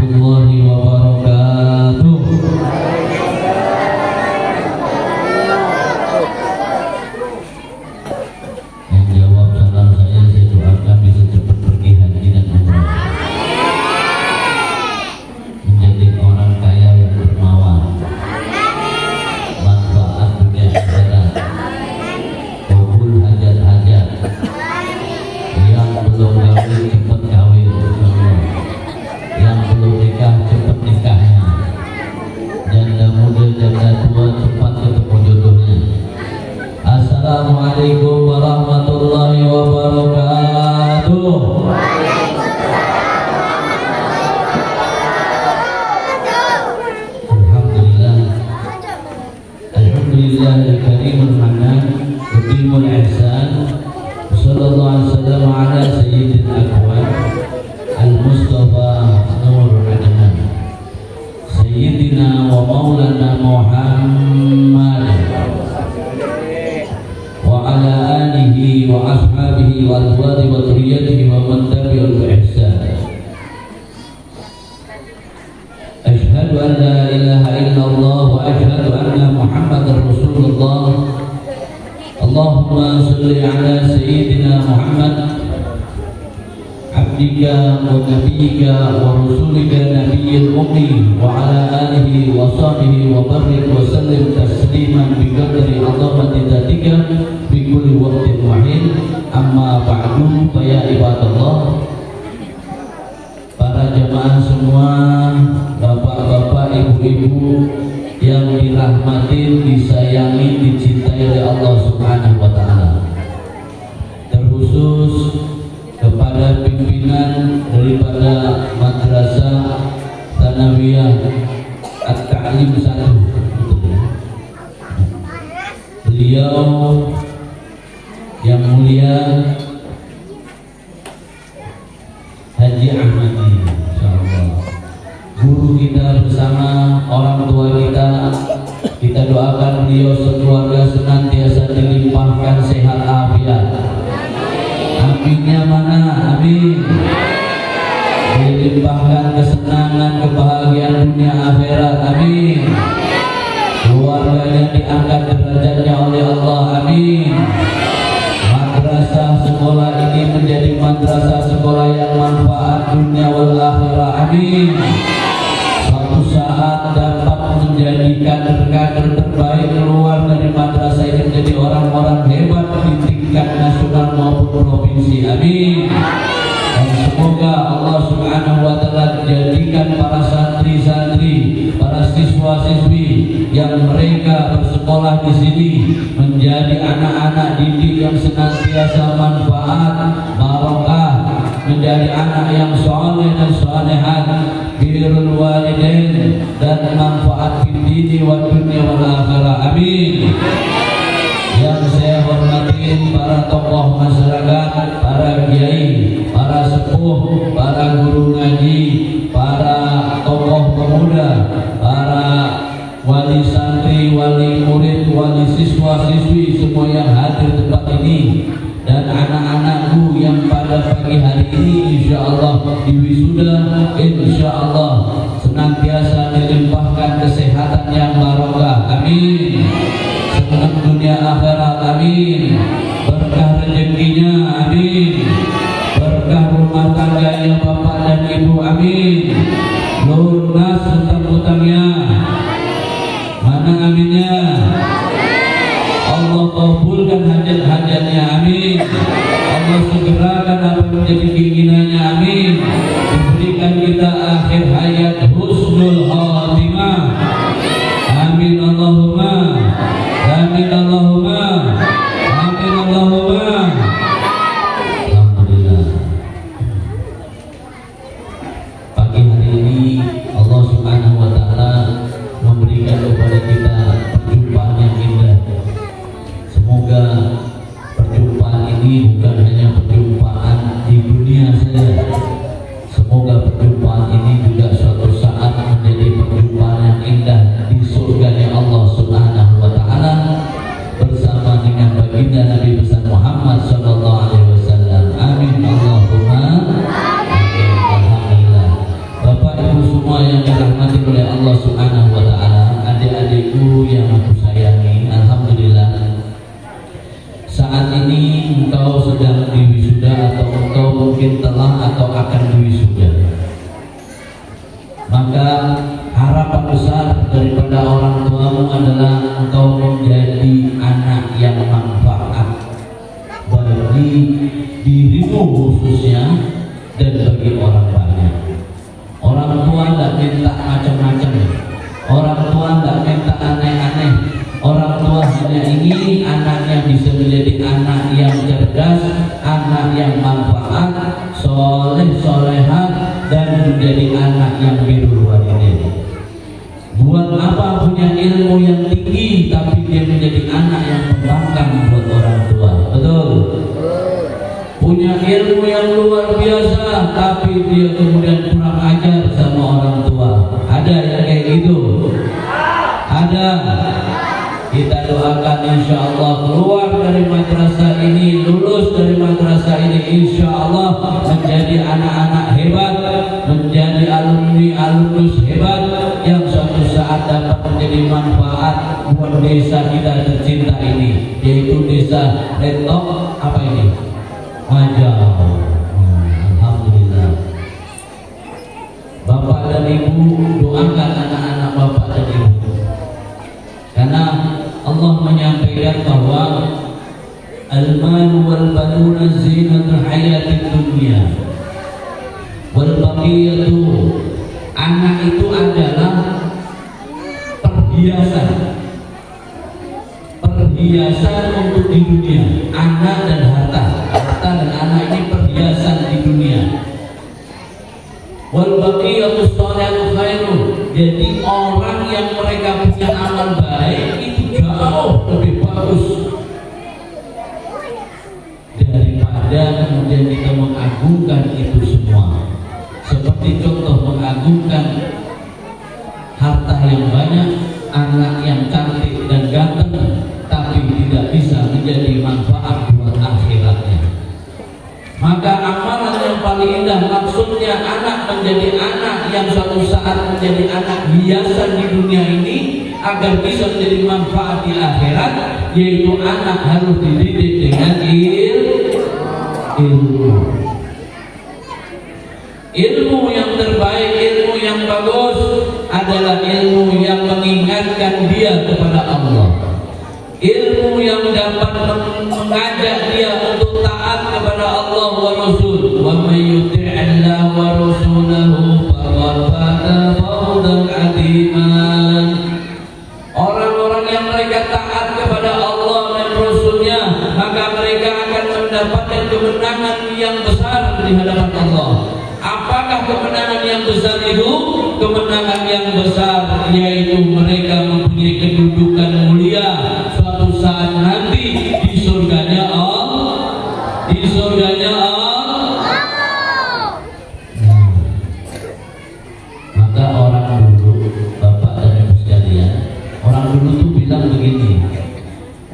warahmatullahi wabarakatuh. Yang jawab salam saya doakan bisa cepat pergi haji dan umrah, menjadi orang kaya yang dermawan, manfaat dunia akhirat, kabul hajat-hajat, yang belum kawin cepat kawin, yang belum nikah cepat nikahnya, janda muda janda tua cepat ketemu jodohnya. Assalamualaikum warahmatullahi wabarakatuh. Alhamdulillah, Alhamdulillahil karimul manan, qadirul ihsan. Sallallahu alaihi wasallam ala sayyidil akwan, al-mustafa nurul adnan, sayyidina wa maulana Muhammad wa ala alihi wa ashabihi wa azwajihi wa dhurriyyatihi wa man tabi'ahum bi ihsan. Asyhadu an la ilaha illallah wa asyhadu anna Muhammadar Rasulullah. Allahumma salli ala sayyidina Muhammad abdika wa nabiyyika wa rasulika nabiyyil ummi wa ala alihi wa sahbihi wa barik wa sallim tasliman bi qadri azamati dzatika fi kulli waqtin wa hin. Amma ba'du, fa ya ibadallah, para jemaah semua, bapak-bapak, ibu-ibu yang dirahmati, disayangi, dicintai oleh Allah Subhanahu wa taala. Terkhusus kepada pimpinan daripada Madrasah Tsanawiyah At-Ta'lim 1. Beliau yang mulia Haji Ahmadi, insyaallah, guru kita bersama, orang tua kita doakan beliau sekeluarga senantiasa dilimpahkan sehat afiat. Aminnya mana? Amin. Dilimpahkan kesenangan, kebahagiaan dunia akhirat. Amin. Keluarganya diangkat derajatnya oleh Allah. Amin. Madrasah sekolah ini menjadi madrasah sekolah yang manfaat dunia wal akhirah. Amin. Suatu saat dapat menjadi kader-kader terbaik keluar dari madrasah ini menjadi orang-orang hebat di tingkat nasional maupun provinsi. Amin. Dan semoga Allah Subhanahu wa taala jadikan para santri-santri, para siswa-siswi yang mereka bersekolah di sini menjadi anak-anak didik yang senantiasa manfaat, barokah, menjadi anak yang soleh dan solehat, birrul walidain, dan manfaat fid dini wa dunya wal akhirah. Amin. Yang saya hormatin para tokoh masyarakat, para kiai, para sepuh, para guru ngaji, para tokoh pemuda, para wali santri, wali murid, wali siswa-siswi semua yang hadir tempat ini, dan anak-anakku yang pada pagi hari ini insyaallah di wisuda, insyaallah senantiasa dilimpahkan kesehatan yang barokah. Amin. Senang dunia akhirat. Amin. Berkah rezekinya. Amin. Berkah rumah tangganya bapak dan ibu. Amin. Lunas hutang-hutangnya. Mana aminnya? Allah kabulkan hajat-hajatnya. Amin. Allah segerakan apa menjadi keinginannya. Amin. Diberikan kita akhir hayat husnul khatimah. Amin Allahumma. Amin Allahumma. Amin Allahumma. Alhamdulillah. Pagi hari ini Allah Subhanahu wa taala memberikan kepada kita perjumpaan yang indah. Semoga perjumpaan ini bukan hanya perjumpaan di dunia saja. Semoga perjumpaan ini juga suatu saat menjadi perjumpaan yang indah di surganya Allah Subhanahu wa taala bersama dengan baginda Nabi besar Muhammad sallallahu alaihi wasallam. Amin Allahumma. Amin. Alhamdulillah. Bapak Ibu engkau sedang diwisuda atau engkau mungkin telah atau akan diwisuda. Maka harapan besar daripada orang tuamu adalah engkau menjadi anak yang manfaat bagi dirimu khususnya dan bagi orang banyak. Orang tua tidak minta macam-macam, orang tua tidak minta aneh-aneh. Orang tua hanya ingin anaknya bisa menjadi anak yang cerdas, anak yang manfaat, soleh, solehah, dan menjadi anak yang birrul walidain. Buat apa punya ilmu yang tinggi tapi dia menjadi anak yang pembangkang buat orang tua? Betul? Punya ilmu yang luar biasa tapi dia kemudian kurang ajar sama orang tua. Ada yang kayak gitu? Ada. Kita doakan insya Allah keluar dari madrasah ini, lulus dari madrasah ini, insya Allah menjadi anak-anak hebat, menjadi alumni-alumnus hebat yang suatu saat dapat menjadi manfaat buat desa kita tercinta ini, yaitu desa Rentok apa ini? Majau. Alhamdulillah. Bapak dan Ibu doakan anak-anak Bapak dan Ibu, karena Allah menyampaikan bahwa al-mal wal banuna zinatul hayatid dunya wal baqiyatu, anak itu adalah perhiasan untuk di dunia. Anak dan harta dan anak ini perhiasan di dunia. Wal baqiyatu sholihatu khairun, jadi orang yang mereka punya amal baik itu jauh lebih bagus daripada kemudian kita mengagungkan itu semua. Seperti contoh mengagungkan harta yang banyak, anak yang cantik dan ganteng, tapi tidak bisa menjadi manfaat buat akhiratnya. Maka amalan yang paling indah maksudnya anak menjadi anak yang suatu saat menjadi anak hiasan di dunia ini agar bisa menjadi manfaat di akhirat, yaitu anak harus dididik dengan ilmu yang terbaik. Ilmu yang bagus adalah ilmu yang mengingatkan dia kepada Allah, ilmu yang dapat mengajak dia untuk taat kepada Allah wa Rasul. Wa may yuti'illah wa rasulahu faqad faza fawzan 'aziman. Orang-orang yang mereka taat kepada Allah dan Rasulnya, maka mereka akan mendapatkan kemenangan yang besar di hadapan Allah. Apakah kemenangan yang besar itu? Kemenangan yang besar yaitu mereka mempunyai kedudukan mulia suatu saat nanti di surganya Allah. Di surganya Allah. Maka orang dulu, Bapak dan Ibu sekalian, orang dulu tuh bilang begini,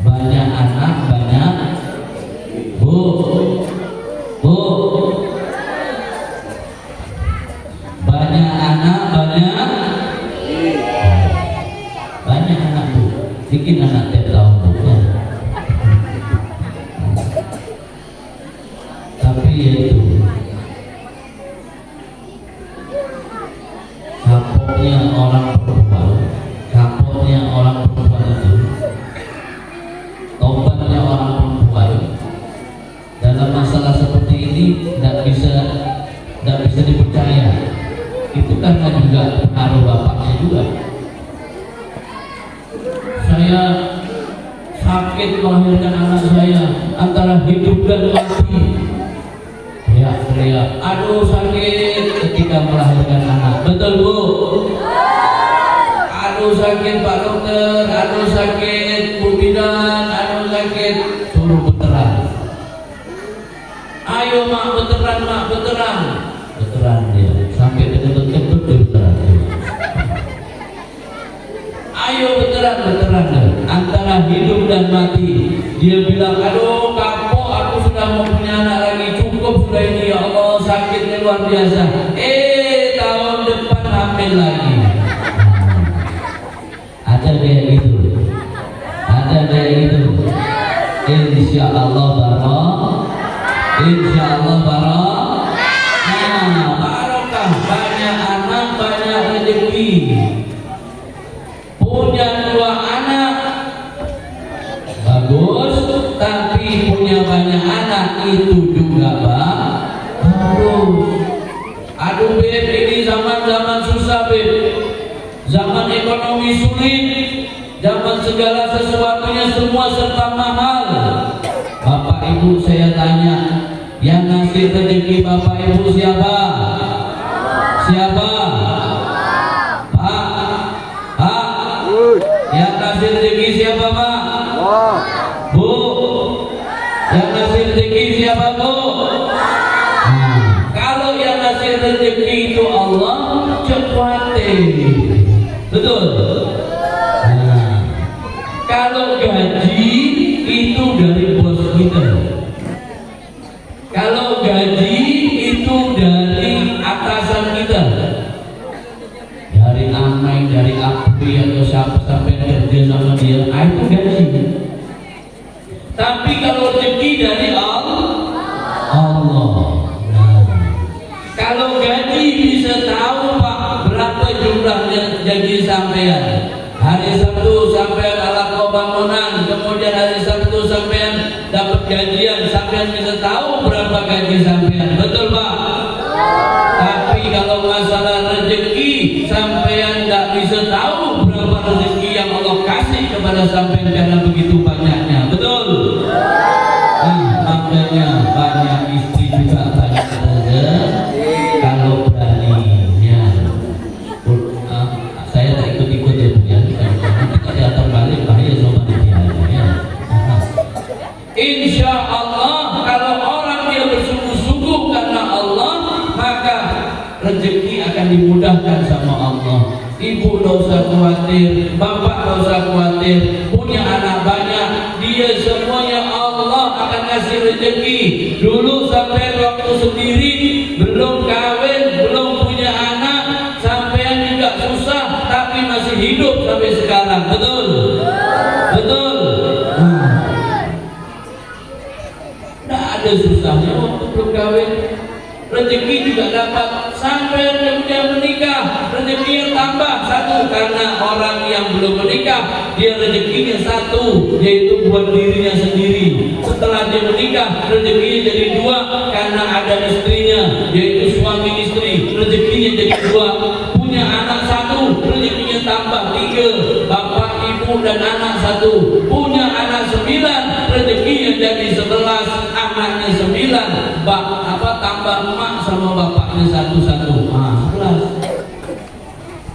banyak anak banyak bu, banyak anak banyak anak bu, bikin anak tiap tahun bu ya. Tapi yaitu kapoknya orang perempuan itu, tobatnya orang perempuan dalam masalah seperti ini tidak bisa dipercaya. Itu karena juga pengaruh bapaknya juga. Saya sakit melahirkan anak saya, antara hidup dan mati. Teriak, aduh sakit ketika melahirkan anak. Betul bu? Aduh sakit Pak Dokter, aduh sakit Bu Bidan, aduh sakit. Suruh veteran. Ayo mak veteran, veteran dia sampai kentut dia veteran. Ayo veteran, antara hidup dan mati. Dia bilang, aduh kapok, aku sudah mau punya anak lagi, cukup sudah ini ya Allah, sakitnya luar biasa. Tahun depan hamil lagi. Ada kayak gitu. Insya Allah barok. Insya Allah barokah, banyak anak, banyak rezeki. Punya 2 anak bagus, tapi punya banyak anak itu juga bagus. Aduh Beb, ini zaman susah Beb, zaman ekonomi sulit, zaman segala sesuatunya semua serba mahal. Bapak Ibu saya tanya, yang ngasih rezeki Bapak Ibu siapa? Siapa? Pak? Yang ngasih rezeki siapa Pak? Bu? Yang ngasih rezeki siapa Bu? Kalau yang ngasih rezeki itu Allah, cepatin. Betul? Kalau gaji itu dari bos kita. Kalau gaji itu dari atasan kita, dari Amai, dari Abdi atau siapa sampai kerja sama dia, itu gaji. Tapi kalau rezeki dari Allah. Kalau gaji bisa tahu Pak berapa jumlahnya gaji sampean. Hari Sabtu sampean ala bangunan, kemudian hari Sabtu sampean dapat gajian, sampean bisa tahu berapa gaji sampean. Betul Pak? Tapi kalau masalah rezeki, sampean tidak bisa tahu berapa rezeki yang Allah kasih kepada sampean karena begitu banyaknya. Betul? Makanya banyak istri juga banyak rezeki. Kalau beraninya, saya tak ikut-ikut ya Bu ya. Nanti kalau terbalik bahaya sama dia. Insya Allah kalau orang dia bersungguh-sungguh karena Allah, maka rezeki akan dimudahkan sama Allah. Ibu tidak usah khawatir, bapak tidak usah khawatir, punya anak banyak, dia semuanya Allah akan kasih rezeki. Dulu sampai waktu sendiri, belum kawin, belum punya anak, sampean juga susah, tapi masih hidup sampai sekarang. Betul? Betul? Tidak ada susahnya waktu belum kawin. Rezeki juga dapat sampai kemudian menikah, rezekinya tambah satu karena orang yang belum menikah dia rezekinya satu, yaitu buat dirinya sendiri. Setelah dia menikah rezekinya jadi 2 karena ada istrinya, yaitu suami istri, rezekinya jadi 2. Punya anak 1, rezekinya tambah 3, bapak ibu dan anak 1. Punya anak 9, rezekinya jadi 11, anaknya 9, tambah emak sama bapaknya 1-1, 11.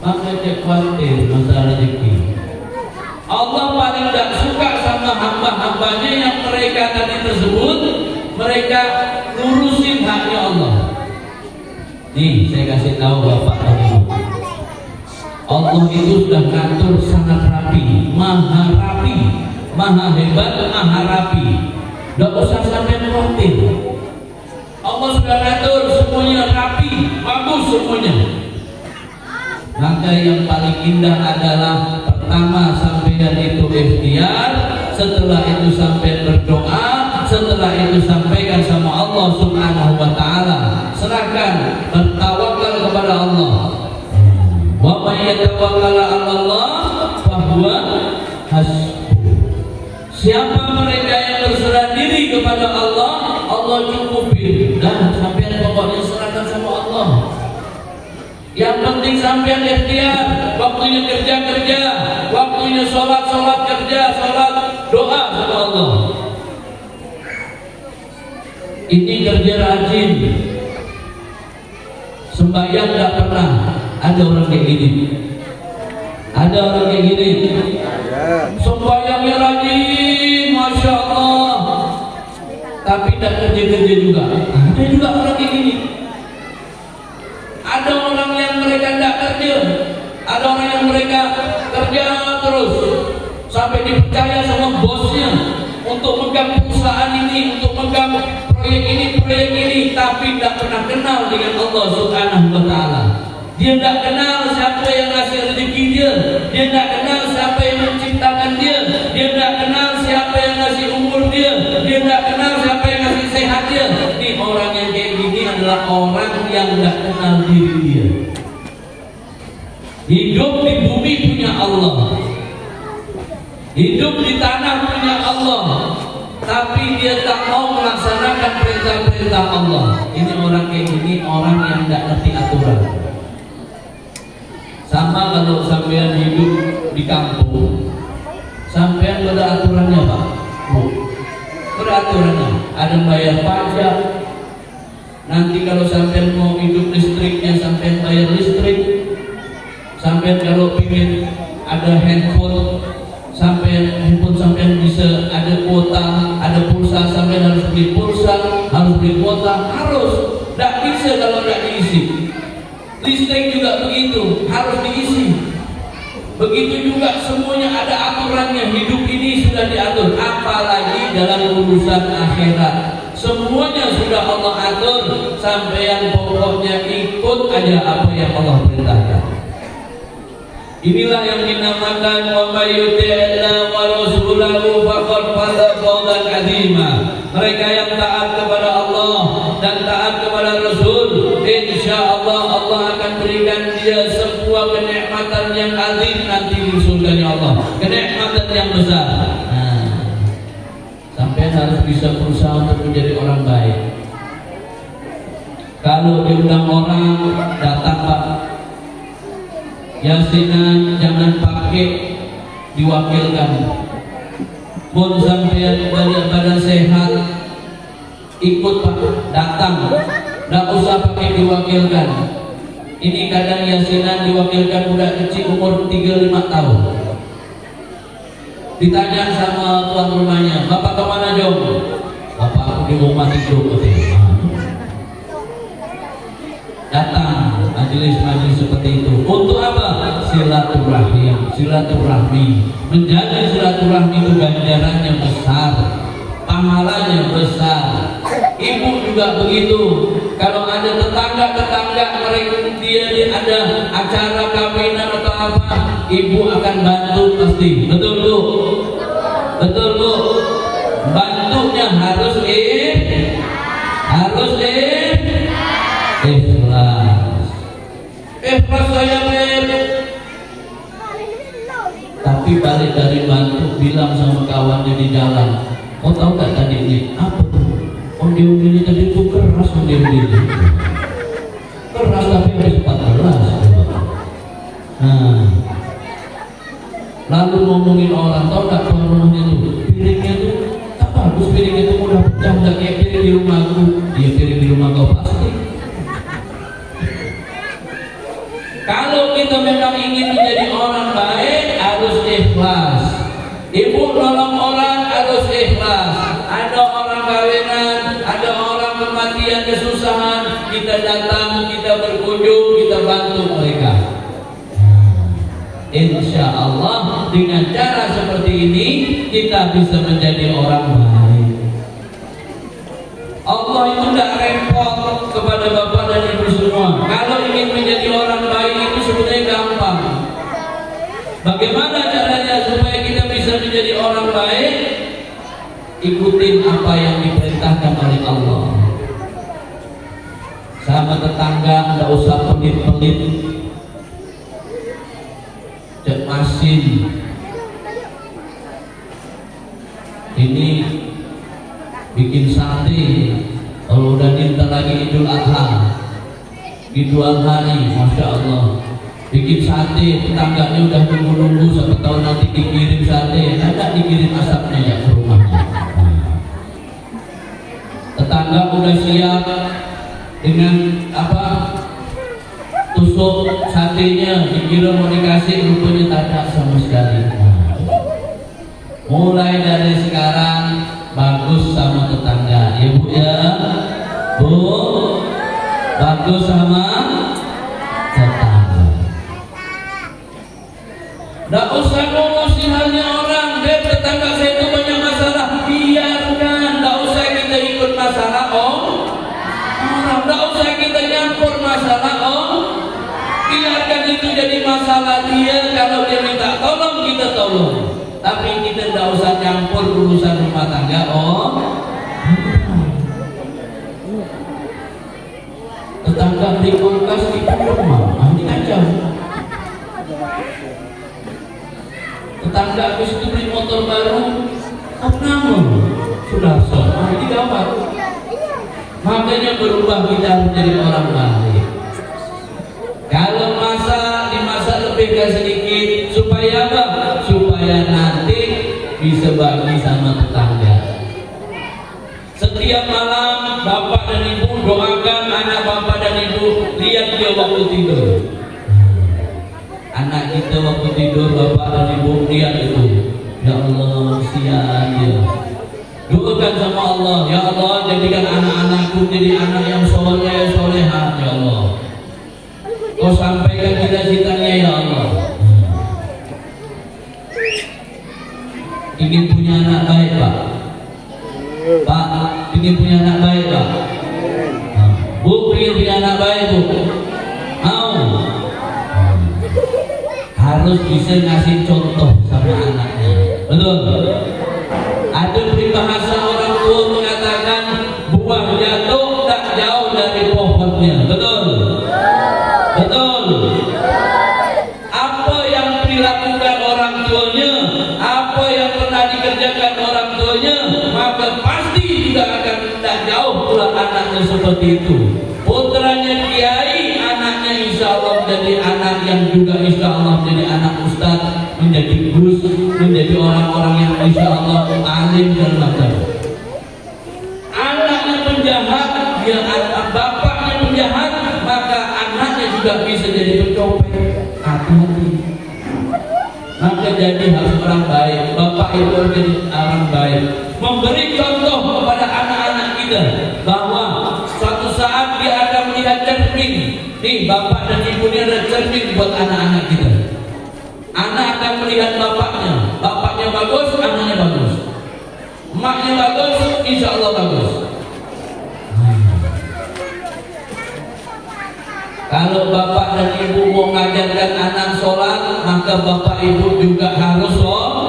Maka cek khawatir masalah rezeki. Allah paling tidak suka sama hamba-hambanya yang mereka tadi tersebut, mereka ngurusin haknya Allah. Nih saya kasih tahu bapak dan ibu, Allah itu sudah ngatur sangat rapi, maha hebat, maha rapi. Tidak usah sampai khawatir. Allah sudah ngatur semuanya rapi, bagus semuanya. Maka yang paling indah adalah pertama sampean itu ikhtiar, setelah itu sampean berdoa, setelah itu sampaikan sama Allah Subhanahu wa taala. Serahkan, bertawakal kepada Allah. Wa may yatawakkal 'ala Allah fa huwa hasbuh. Siapa mereka yang berserah diri kepada Allah, Allah cukupin. Dan sampean pokoknya serahkan sama Allah. Yang penting sampean ikhtiar, waktunya kerja, waktunya sholat kerja, sholat doa sama Allah. Ini kerja rajin, sembahyang tidak pernah. Ada orang kayak gini. Ada orang kayak gini. Sembahyangnya rajin, masya Allah, tapi tidak kerja juga. Ada juga orang kayak gini. Ada orang yang mereka tidak kerja, ada orang yang mereka kerja terus sampai dipercaya sama bosnya untuk megang perusahaan ini, untuk megang proyek ini, tapi tidak pernah kenal dengan Allah Subhanahu wa taala. Dia tidak kenal siapa yang ngasih rezeki dia tidak kenal siapa yang menciptakan dia tidak kenal siapa yang ngasih umur dia tidak kenal siapa yang ngasih sehat dia orang yang tidak kenal diri dia. Hidup di bumi punya Allah, hidup di tanah punya Allah, tapi dia tak mau melaksanakan perintah-perintah Allah. Ini orang kayak gini, orang yang tidak ngerti aturan. Sama kalau sampean hidup di kampung, sampean ada aturannya Pak, Bu. Ada aturannya, ada bayar pajak. Nanti kalau sampean mau hidup listriknya, sampean bayar listrik. Sampean kalau ingin ada handphone, sampean bisa ada kuota, ada pulsa, sampean harus beli pulsa, harus beli kuota, harus. Tidak bisa kalau tidak diisi. Listrik juga begitu, harus diisi. Begitu juga semuanya ada aturannya. Hidup ini sudah diatur, apalagi dalam urusan akhirat. Semuanya sudah Allah atur. Sampean pokoknya ikut aja apa yang Allah perintahkan. Inilah yang dinamakan wa may yuti'illah wa rasulahu faqad faza fawzan 'azima. Mereka yang taat kepada Allah dan taat kepada Rasul, insyaallah Allah akan berikan dia sebuah kenikmatan yang azim nanti di surganya Allah. Kenikmatan yang besar. Nah, sampai harus bisa berusaha untuk menjadi orang baik. Kalau diundang orang, datang Pak. Yasinan jangan pakai diwakilkan. Pun sampai badan sehat, ikut Pak, datang. Tidak usah pakai diwakilkan. Ini kadang yasinan diwakilkan budak kecil umur 35 tahun. Ditanya sama tuan rumahnya, Bapak kemana Jom? Bapak aku di rumah tidur. Datang majelis-majelis seperti itu untuk apa? Silaturahmi. Menjaga silaturahmi itu ganjarannya besar, pahalanya besar. Ibu juga begitu. Kalau ada tetangga mereka dia ada acara kawinan atau apa, ibu akan bantu pasti. Betul Bu? Betul Bu? Bantunya harus ikhlas saya tapi balik dari bantu bilang sama kawannya di jalan, kau tahu gak tadi ini apa tuh? Undi-undinya tadi itu keras, undi-undinya keras tapi harus 14. Nah, lalu ngomongin orang, tahu gak tuan rumahnya tuh piringnya tuh tak bagus, piringnya tuh mudah pecah, gak kayak piring di rumahku. Dia piring di rumah kau pasti. Kalau kita memang ingin menjadi orang baik, harus ikhlas. Ibu nolong orang harus ikhlas. Ada orang kawinan, ada orang kematian, kesusahan, kita datang, kita berkunjung, kita bantu mereka. Insya Allah dengan cara seperti ini kita bisa menjadi orang baik. Allah itu tidak repot kepada bapak dan ibu semua. Kalau ingin menjadi orang baik itu sebenarnya gampang. Bagaimana caranya supaya kita bisa menjadi orang baik? Ikutin apa yang diperintahkan oleh Allah. Sama tetangga tidak usah pelit-pelit, cemasin. Ini bikin sate, kalau udah minta lagi Idul Adha, Idul Adha nih, Masya Allah, bikin sate, tetangganya udah nunggu-nunggu sampai tahun nanti dikirim sate, ada dikirim asapnya ya ke rumahnya. Tetangga udah siap dengan apa, tusuk satenya, dikira mau dikasih, rupanya tak ada sama sekali. Mulai dari sekarang bagus sama tetangga, ya Bu ya, Bu, bagus sama tetangga. Nggak usah ngurusin halnya orang, tetangga saya itu banyak masalah, biarkan. Nggak usah kita ikut masalah orang, nggak usah kita nyampur masalah biarkan itu jadi masalah dia. Kalau dia minta tolong, kita tolong. Tapi kita tidak usah campur urusan rumah tangga nggak beli kulkas di rumah, ini kacau. Tetangga habis itu beli motor baru, opname sudah soal, ini gawat. Makanya berubah kita menjadi orang baik. Kalau dimasak lebih sedikit, supaya apa? Supaya nanti bisa bagi sama tetangga. Setiap malam bapak dan ibu doakan anak bapak dan ibu, lihat dia waktu tidur. Anak kita waktu tidur, bapak dan ibu lihat itu. Ya Allah, kesian dia. Doakan sama Allah, ya Allah jadikan anak-anakku jadi anak yang soleh, soleha, ya Allah. Kau sampaikan cita-citanya, ya Allah. Ingin punya anak baik, Pak? Pak, ingin punya anak baik, Pak? Bu, ingin punya anak baik, Bu? Mau? Harus bisa ngasih contoh sama anaknya. Betul? Ada peribahasa orang tua mengatakan buah jatuh tak jauh dari pohonnya. Betul? Betul? Apa yang dilakukan orang tuanya, apa yang pernah dikerjakan orang tuanya, maka pasti juga akan tak jauh pula anaknya seperti itu. Putranya kiai, anaknya insya Allah menjadi anak yang juga insya Allah menjadi anak ustaz, menjadi gus, menjadi orang-orang yang insya Allah alim dan macam. Anaknya penjahat, dia bapaknya penjahat, maka anaknya juga bisa jadi pencopet. Hati-hati. Maka jadi harus orang baik. Bapak ibu harus jadi orang baik. Memberi contoh kepada anak-anak kita bahwa suatu saat dia akan melihat cermin. Nih bapak dan ibu ini ada cermin buat anak-anak kita. Anak akan melihat bapaknya. Bapaknya bagus, anaknya bagus. Emaknya bagus, insya Allah bagus. Kalau bapak dan ibu mau mengajarkan anak sholat, maka bapak ibu juga harus sholat.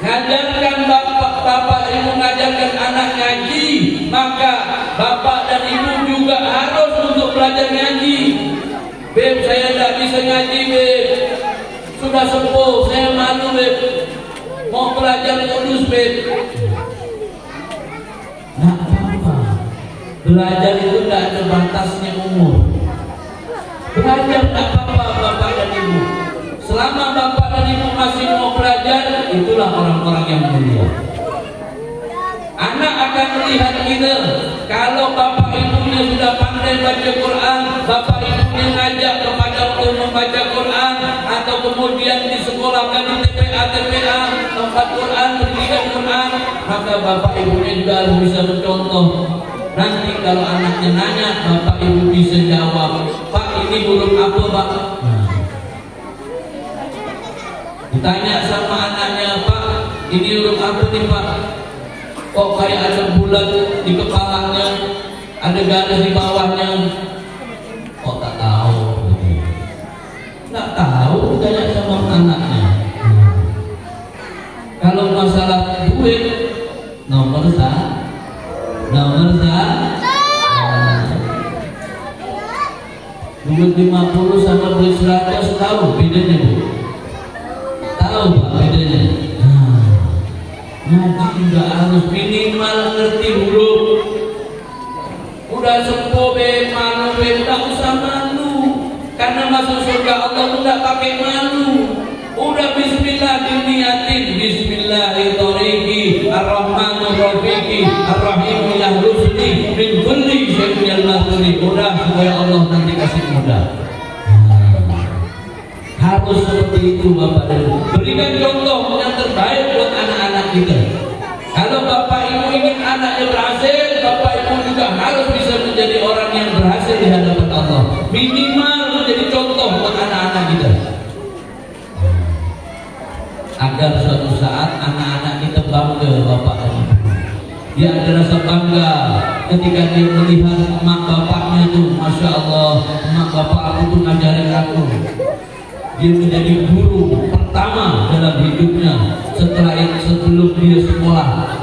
Ngajarkan bapak ibu mengajarkan anak ngaji, maka bapak dan ibu juga harus untuk belajar ngaji. Beb, saya tidak bisa ngaji, beb. Sudah sepuh, saya malu, beb. Mau belajar kudus, beb. Nah, apa? Belajar itu tidak ada batasnya umur. Belajar tak apa-apa bapak dan ibu. Selama bapak dan ibu masih mau belajar, itulah orang-orang yang mulia. Anak akan melihat kita. Kalau bapak ibunya sudah pandai baca Quran, bapak ibunya ngajak kepada untuk membaca Quran, atau kemudian disekolahkan di TPA tempat Quran, pendidikan Quran, maka bapak ibunya juga harus bisa mencontoh. Nanti kalau anaknya nanya, bapak ibu bisa jawab, Pak ini huruf apa, Pak? Ditanya sama anaknya, Pak ini huruf apa nih, Pak? Kok kayak ada bulat di kepalanya, ada garis di bawahnya? Kok tak tahu? Tak tahu, ditanya sama anaknya. Kalau masalah duit, nomor satu. Duit 50 sama duit 100 tahu bedanya, Bu? Tahu Pak bedanya? Ngaji juga harus minimal ngerti huruf. Udah sepuh be, malu be, tak usah malu. Karena masuk surga Allah tidak pakai malu. Udah bismillah diniatin, bismillahirrahmanirrahim, ar-rahmanir-rahim, ar-rahim yahrusni min kulli syai'in al-mahzuni. Udah supaya Allah nanti kasih mudah. Harus seperti itu bapak dan ibu. Berikan contoh yang terbaik buat anak-anak kita. Kalau bapak ibu ingin anaknya berhasil, bapak ibu juga harus bisa menjadi orang yang berhasil di hadapan Allah. Minimal menjadi contoh buat anak-anak kita, agar suatu saat anak-anak kita bangga bapak dan ibu. Dia ada rasa bangga ketika dia melihat emak bapaknya tuh, masya Allah, emak bapak aku tuh ngajarin aku. Dia menjadi guru pertama dalam hidupnya sebelum dia sekolah.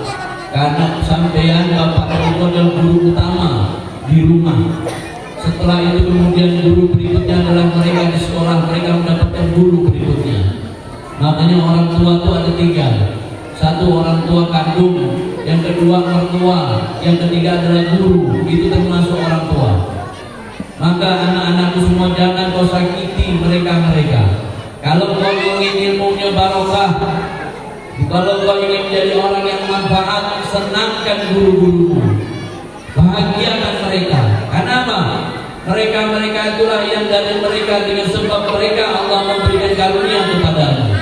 Karena sampean bapak dan ibu adalah guru utama di rumah. Setelah itu kemudian guru berikutnya adalah mereka di sekolah, mereka mendapatkan guru berikutnya. Makanya orang tua itu ada tiga. Satu orang tua kandung, yang kedua mertua, yang ketiga adalah guru. Itu termasuk orang tua. Maka anak-anakku semua jangan kau sakiti mereka-mereka. Kalau kau ingin ilmunya barokah, kalau kau ingin menjadi orang yang manfaat, senangkan guru-gurumu, bahagiakan mereka. Kenapa? Mereka itulah yang dari mereka, dengan sebab mereka Allah memberikan karunia kepadamu.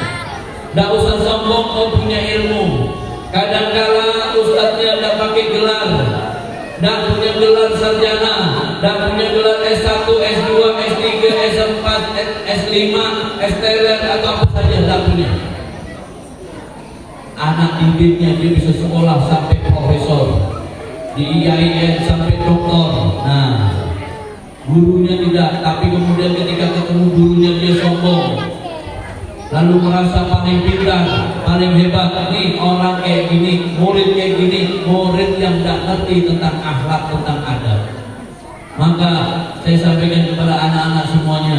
Tidak usah sombong kau punya ilmu. Kadangkala ustadznya tidak pakai gelar, tidak punya gelar sarjana, tidak punya gelar S1, S2, S3, S4, S5, STL atau apa saja, tidak punya. Anak didiknya dia bisa sekolah sampai profesor, di IAIN sampai doktor. Nah, gurunya tidak, tapi kemudian ketika ketemu gurunya dia sombong, lalu merasa paling pintar, paling hebat. Nih orang kayak gini, murid kayak gini, murid yang tidak ngerti tentang akhlak, tentang adab. Maka saya sampaikan kepada anak-anak semuanya,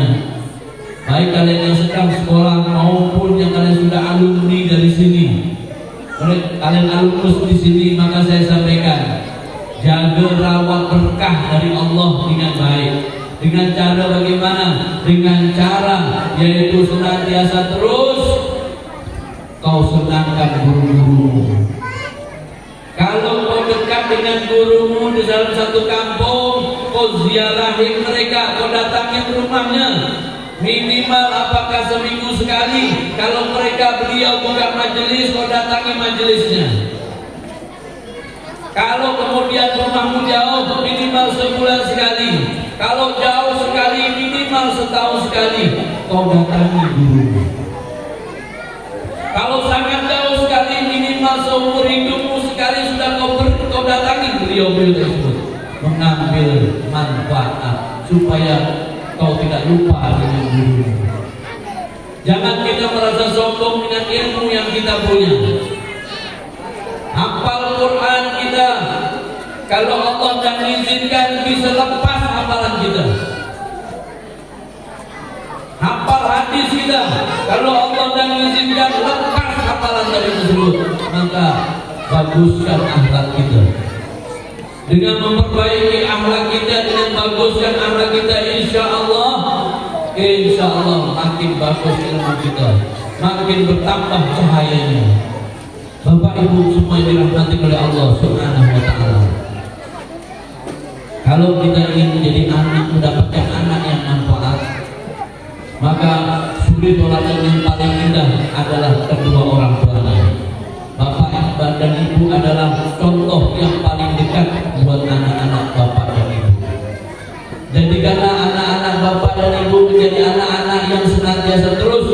baik kalian yang sedang sekolah maupun yang kalian sudah alumni dari sini, kalian alumnus di sini, maka saya sampaikan, jaga rawat berkah dari Allah dengan baik. Dengan cara bagaimana? Dengan cara yaitu senantiasa terus kau senangkan guru-gurumu. Kalau kau dekat dengan gurumu di dalam satu kampung, kau ziarahi mereka, kau datangin rumahnya. Minimal apakah seminggu sekali. Kalau mereka beliau buka majelis, kau datangi majelisnya. Kalau kemudian rumahmu jauh, minimal sebulan sekali. Kalau jauh sekali, minimal setahun sekali kau datangi guru. Kalau sangat jauh sekali, minimal seumur hidupmu sekali sudah kau datangi beliau tersebut, mengambil manfaat supaya kau tidak lupa dengan guru. Jangan kita merasa sombong dengan ilmu yang kita punya. Hafal Quran kita, kalau Allah tidak mengizinkan bisa lepas hafalan kita. Hafal hadis kita, kalau Allah tidak mengizinkan lepas hafalan dari tersebut. Maka baguskan akhlak kita. Dengan memperbaiki akhlak kita, dengan baguskan akhlak kita, insya Allah makin bagus ilmu kita, makin bertambah cahayanya. Bapak Ibu semua dirahmati oleh Allah Subhanahu wa Ta'ala. Kalau kita ingin menjadi anak, mendapatkan anak yang manfaat, maka suri toladan yang paling indah adalah kedua orang tuanya. Bapak dan Ibu adalah contoh yang paling dekat buat anak-anak Bapak dan Ibu. Jadikanlah anak-anak Bapak dan Ibu menjadi anak-anak yang senantiasa terus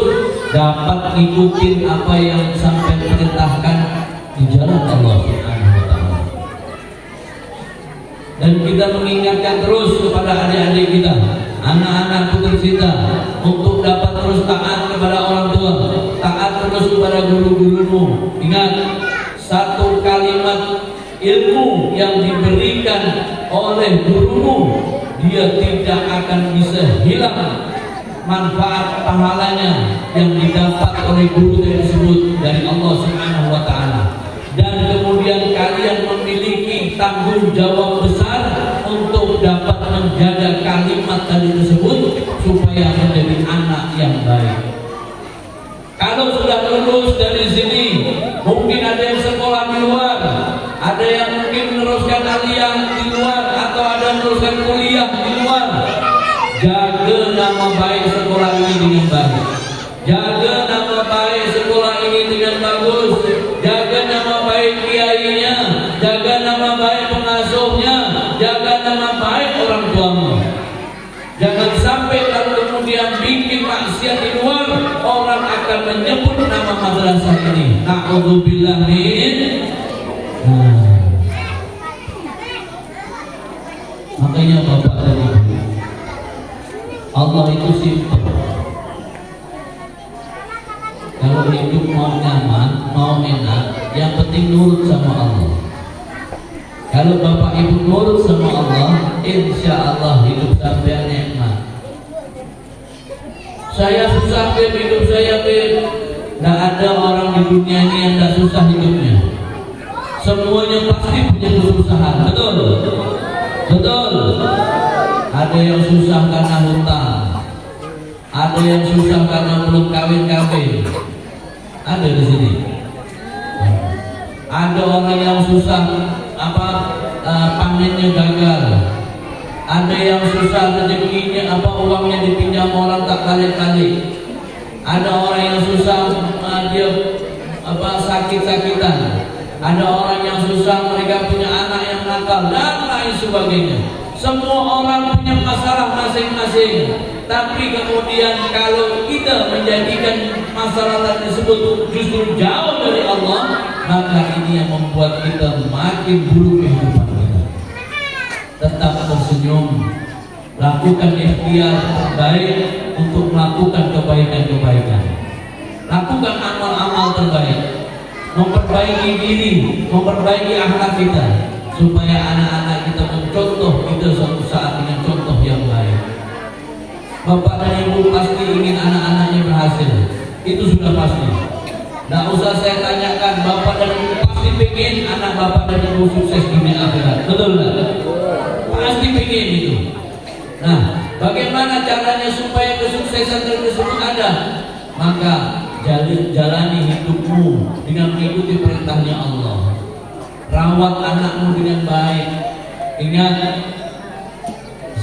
dapat ikutin apa yang sampai perintahkan di jalan Allah Subhanahu wa Ta'ala. Dan kita mengingatkan terus kepada adik-adik kita, anak-anak putri kita, untuk dapat terus taat kepada orang tua, taat terus kepada guru-gurumu. Ingat, satu kalimat ilmu yang diberikan oleh gurumu, dia tidak akan bisa hilang manfaat pahalanya yang didapat oleh guru tersebut dari Allah Subhanahu wa Ta'ala. Dan kemudian kalian memiliki tanggung jawab besar untuk dapat menjaga kalimat tadi tersebut supaya menjadi anak yang baik. Kalau sudah lulus dari sini, mungkin ada yang sekolah di luar, ada yang mungkin meneruskan aliyah di luar, atau ada yang meneruskan kuliah di luar. Jaga nama baik sekolah ini dengan baik. Jaga nama baik sekolah ini dengan bagus. Jaga nama baik kiainya, jaga nama baik pengasuhnya, jaga nama baik orang tuamu. Jangan sampai kalau kemudian bikin maksiat di luar, orang akan menyebut nama madrasah ini. Na'udzubillah min. Makanya Bapak dan Ibu, Allah itu simpel. Kalau hidup mau nyaman, mau enak, yang penting nurut sama Allah. Kalau bapak ibu nurut sama Allah, insya Allah hidup sampai nikmat. Saya susah hidup saya, nggak ada orang di dunia ini yang nggak susah hidupnya. Semuanya pasti punya kesusahan, betul? Betul. Ada yang susah karena hutang, ada yang susah karena belum kawin. Ada di sini. Ada orang yang susah panennya gagal. Ada yang susah rezekinya uangnya dipinjam orang tak kali-kali. Ada orang yang susah dia sakit-sakitan. Ada orang yang susah mereka punya anak yang nakal dan lain sebagainya. Semua orang punya masalah masing-masing. Tapi kemudian kalau kita menjadikan masalah tersebut justru jauh dari Allah, maka ini yang membuat kita makin buruk kehidupan kita. Tetap tersenyum, lakukan ikhtiar terbaik untuk melakukan kebaikan-kebaikan. Lakukan amal-amal terbaik, memperbaiki diri, memperbaiki akhlak kita, supaya anak-anak kita mencontoh kita suatu saat dengan contoh yang baik. Bapak dan ibu pasti ingin anak-anaknya berhasil, itu sudah pasti. Tidak usah saya tanyakan, bapak dan ibu pasti ingin anak bapak dan ibu sukses dunia akhirat, betul nggak? Pasti ingin itu. Nah, bagaimana caranya supaya kesuksesan tersebut ada? Maka jalani hidupmu dengan mengikuti perintahnya Allah. Rawat anakmu dengan baik. Ingat,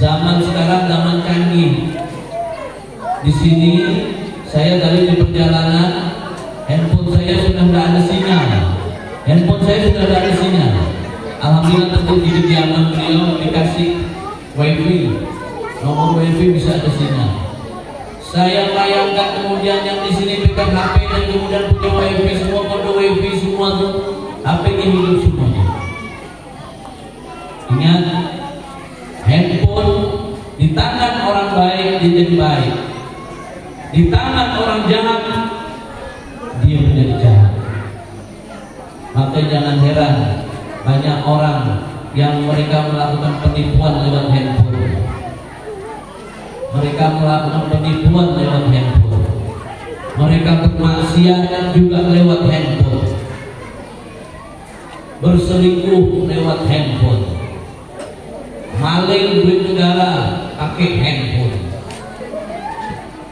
zaman sekarang zaman canggih. Di sini saya tadi di perjalanan, handphone saya sudah tidak ada sinyal. Alhamdulillah tentu di kediaman beliau dikasih wifi, nomor wifi bisa ada sinyal. Saya bayangkan kemudian yang di sini pegang HP dan kemudian punya wifi semua, kode wifi semua tuh, HP-nya hidup semuanya. Ingat, handphone di tangan orang baik dia jadi baik, di tangan orang jahat dia menjadi jahat. Maka jangan heran banyak orang yang mereka melakukan penipuan lewat handphone. Mereka bermaksiat juga lewat handphone, berselingkuh lewat handphone, maling duit negara pakai handphone,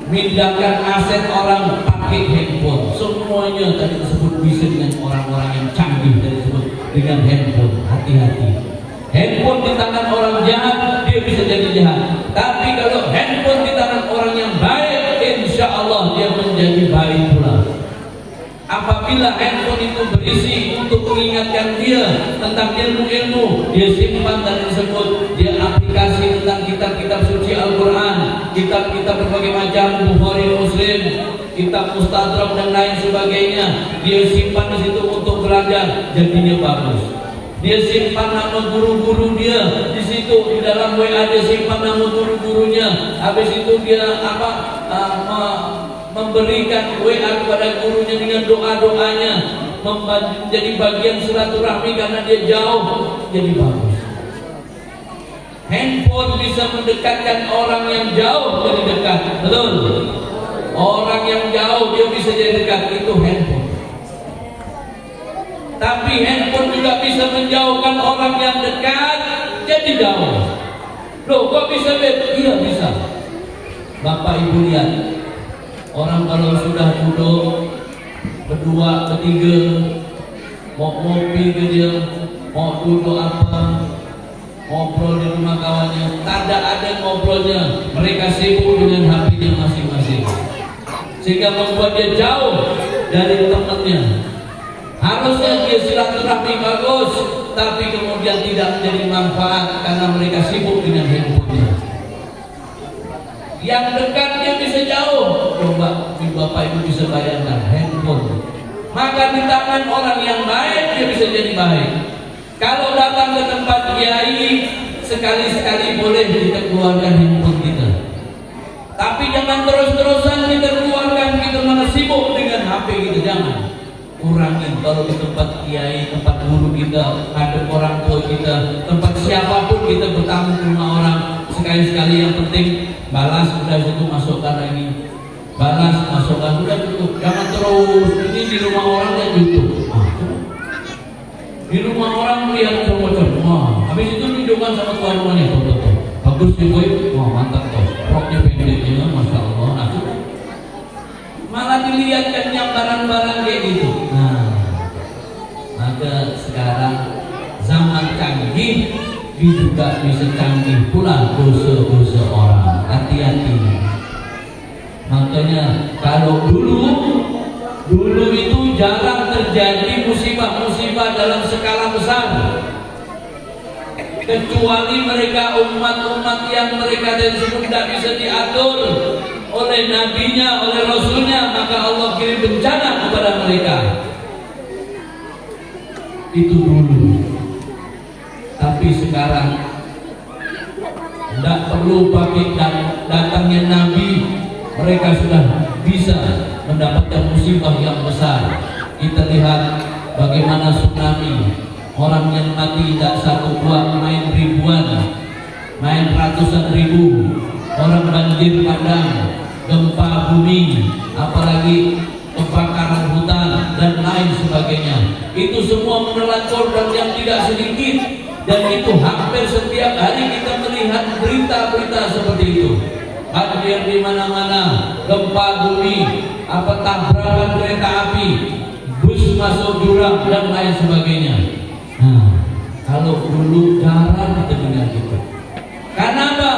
mindahkan aset orang pakai handphone. Semuanya tadi disebut bisa dengan orang-orang yang canggih tadi disebut dengan handphone. Hati-hati, handphone di tangan orang jahat dia bisa jadi jahat. Tapi kalau handphone di tangan orang yang baik, insya Allah dia menjadi baik pula. Apabila handphone itu berisi untuk mengingatkan dia tentang ilmu-ilmu, dia simpan dan disebut, dia aplikasi tentang kitab-kitab suci Al-Quran, kitab-kitab berbagai macam, Bukhari, Muslim, kitab Mustadrak dan lain sebagainya, dia simpan di situ untuk belajar, jadinya bagus. Dia simpan nama guru-guru dia di situ, di dalam WA dia simpan nama guru-gurunya. Habis itu dia memberikan WA kepada gurunya dengan doa-doanya, menjadi bagian silaturahmi karena dia jauh, jadi bagus. Handphone bisa mendekatkan orang yang jauh jadi dekat, betul? Orang yang jauh dia bisa jadi dekat, itu handphone. Tapi handphone juga bisa menjauhkan orang yang dekat jadi jauh. Loh, kok bisa begitu? Iya bisa. Bapak Ibu lihat, orang kalau sudah duduk berdua, bertiga, mau ngopi ke dia, mau duduk ngobrol di rumah kawannya, tak ada ngobrolnya. Mereka sibuk dengan HP-nya masing-masing, sehingga membuat dia jauh dari temannya. Harusnya dia silaturahmi bagus, tapi kemudian tidak menjadi manfaat karena mereka sibuk dengan handphone-nya. Yang dekat dia bisa jauh. Coba Bapak Ibu bisa bayangkan handphone. Maka di tangan orang yang baik dia bisa jadi baik. Kalau datang ke tempat kiai, sekali-sekali boleh kita keluarkan handphone kita. Tapi jangan terus-terusan kita keluarkan, kita malah sibuk dengan HP kita, jangan. kurangi. Kalau di tempat kiai, tempat guru kita, ada orang tua kita, tempat siapapun kita bertamu ke rumah orang, sekali-sekali yang penting balas, udah itu masukkan lagi, balas masukkan, udah cukup. Jangan terus ini di rumah orang dan YouTube. Di rumah orang lihat macam-macam. Wah, habis itu tunjukkan sama tuan rumahnya, tuh. Bagus sih boy, wah mantap tuh. Roknya pendeknya, masya Allah. Nah, malah dilihatkan yang barang-barang kayak gitu. Nah, maka sekarang zaman canggih juga bisa canggih pula dosa-dosa orang. Hati-hati. Makanya kalau dulu itu jarang terjadi musibah-musibah dalam skala besar, kecuali mereka umat-umat yang mereka tersebut tidak bisa diatur oleh nabinya, oleh rasulnya, maka Allah kirim bencana kepada mereka. Itu dulu. Tapi sekarang tidak perlu pakai datangnya nabi, mereka sudah bisa mendapatkan musibah yang besar. Kita lihat bagaimana tsunami, orang yang mati tidak satu dua, main ribuan, main ratusan ribu, orang banjir bandang, gempa bumi, apalagi kebakaran hutan dan lain sebagainya. Itu semua menelan korban yang tidak sedikit, dan itu hampir setiap hari kita melihat berita-berita seperti itu. Banjir di mana-mana, gempa bumi, tabrakan kereta api, bus masuk jurang dan lain sebagainya. Nah, kalau dulu jarang kita dengar gitu. Karena apa?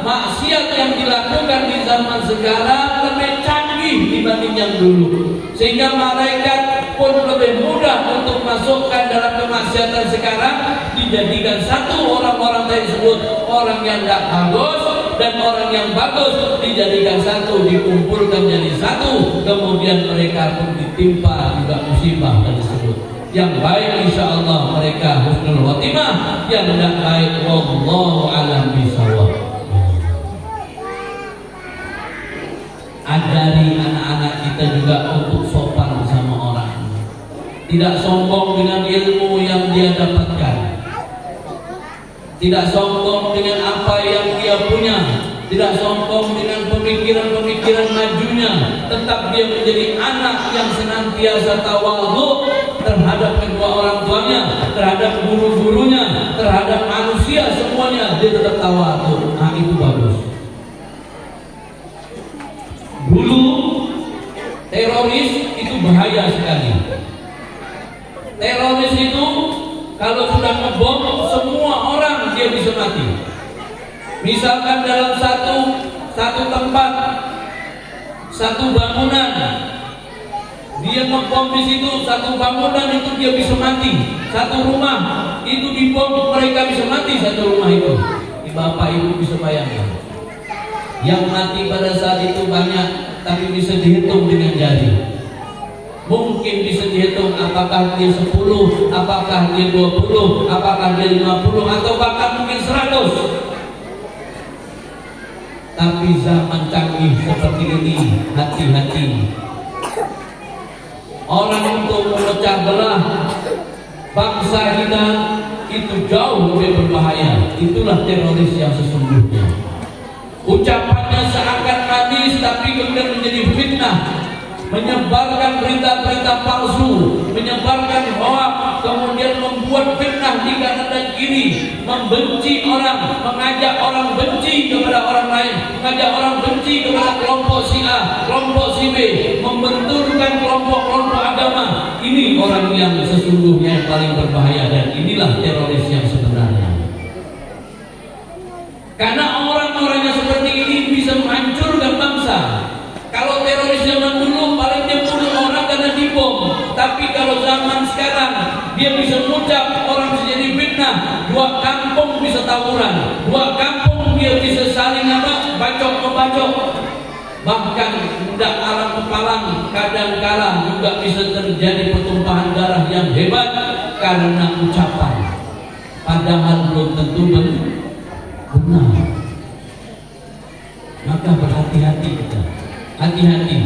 Maksiat yang dilakukan di zaman sekarang lebih canggih dibanding yang dulu, sehingga malaikat pun lebih mudah untuk masukkan dalam kemaksiatan sekarang. Dijadikan satu orang-orang tersebut, orang yang tidak bagus dan orang yang bagus dijadikan satu, dikumpulkan jadi satu, kemudian mereka pun ditimpa juga musibah tersebut. Yang baik insya Allah mereka husnul khotimah, yang tidak baik wallahu a'lam bishawab. Ajari anak-anak kita juga untuk sopan sama orang, tidak sombong dengan ilmu yang dia dapatkan, tidak sombong dengan apa yang dia punya, tidak sombong dengan pemikiran-pemikiran majunya. Tetap dia menjadi anak yang senantiasa tawadhu terhadap kedua orang tuanya, terhadap guru-gurunya, terhadap manusia semuanya, dia tetap tawadhu. Nah, itu bagus. Dulu teroris itu bahaya sekali. Teroris itu kalau sudah ngebom, semua orang dia bisa mati. Misalkan dalam satu tempat, satu bangunan, dia ngebom di situ, satu bangunan itu dia bisa mati. Satu rumah itu dibom, mereka bisa mati satu rumah itu. Bapak Ibu bisa bayangkan. Yang mati pada saat itu banyak, tapi bisa dihitung dengan jari. Mungkin bisa dihitung apakah dia 10, apakah dia 20, apakah dia 50, atau bahkan mungkin 100. Tapi zaman canggih seperti ini, hati-hati. Orang untuk memecah belah bangsa kita itu jauh lebih berbahaya. Itulah teroris yang sesungguhnya. Ucapannya seakan manis, tapi kemudian menjadi fitnah, menyebarkan berita-berita palsu, menyebarkan hoak, kemudian membuat fitnah di kanan dan kiri, membenci orang, mengajak orang benci kepada orang lain, mengajak orang benci kepada kelompok si A, kelompok si B, membenturkan kelompok-kelompok agama. Ini orang yang sesungguhnya yang paling berbahaya, dan inilah teroris yang sebenarnya. Karena orang-orang yang seperti ini bisa menghancurkan bangsa. Kalau teroris zaman dulu paling dia bunuh orang karena dibom, tapi kalau zaman sekarang dia bisa mengucap, orang bisa jadi fitnah, 2 kampung bisa tawuran, 2 kampung dia bisa saling bacok-membacok. Bahkan tidak alam kepalang, kadang-kala juga bisa terjadi pertumpahan darah yang hebat karena ucapan, padahal belum tentu benar. Maka berhati-hati kita, hati-hati.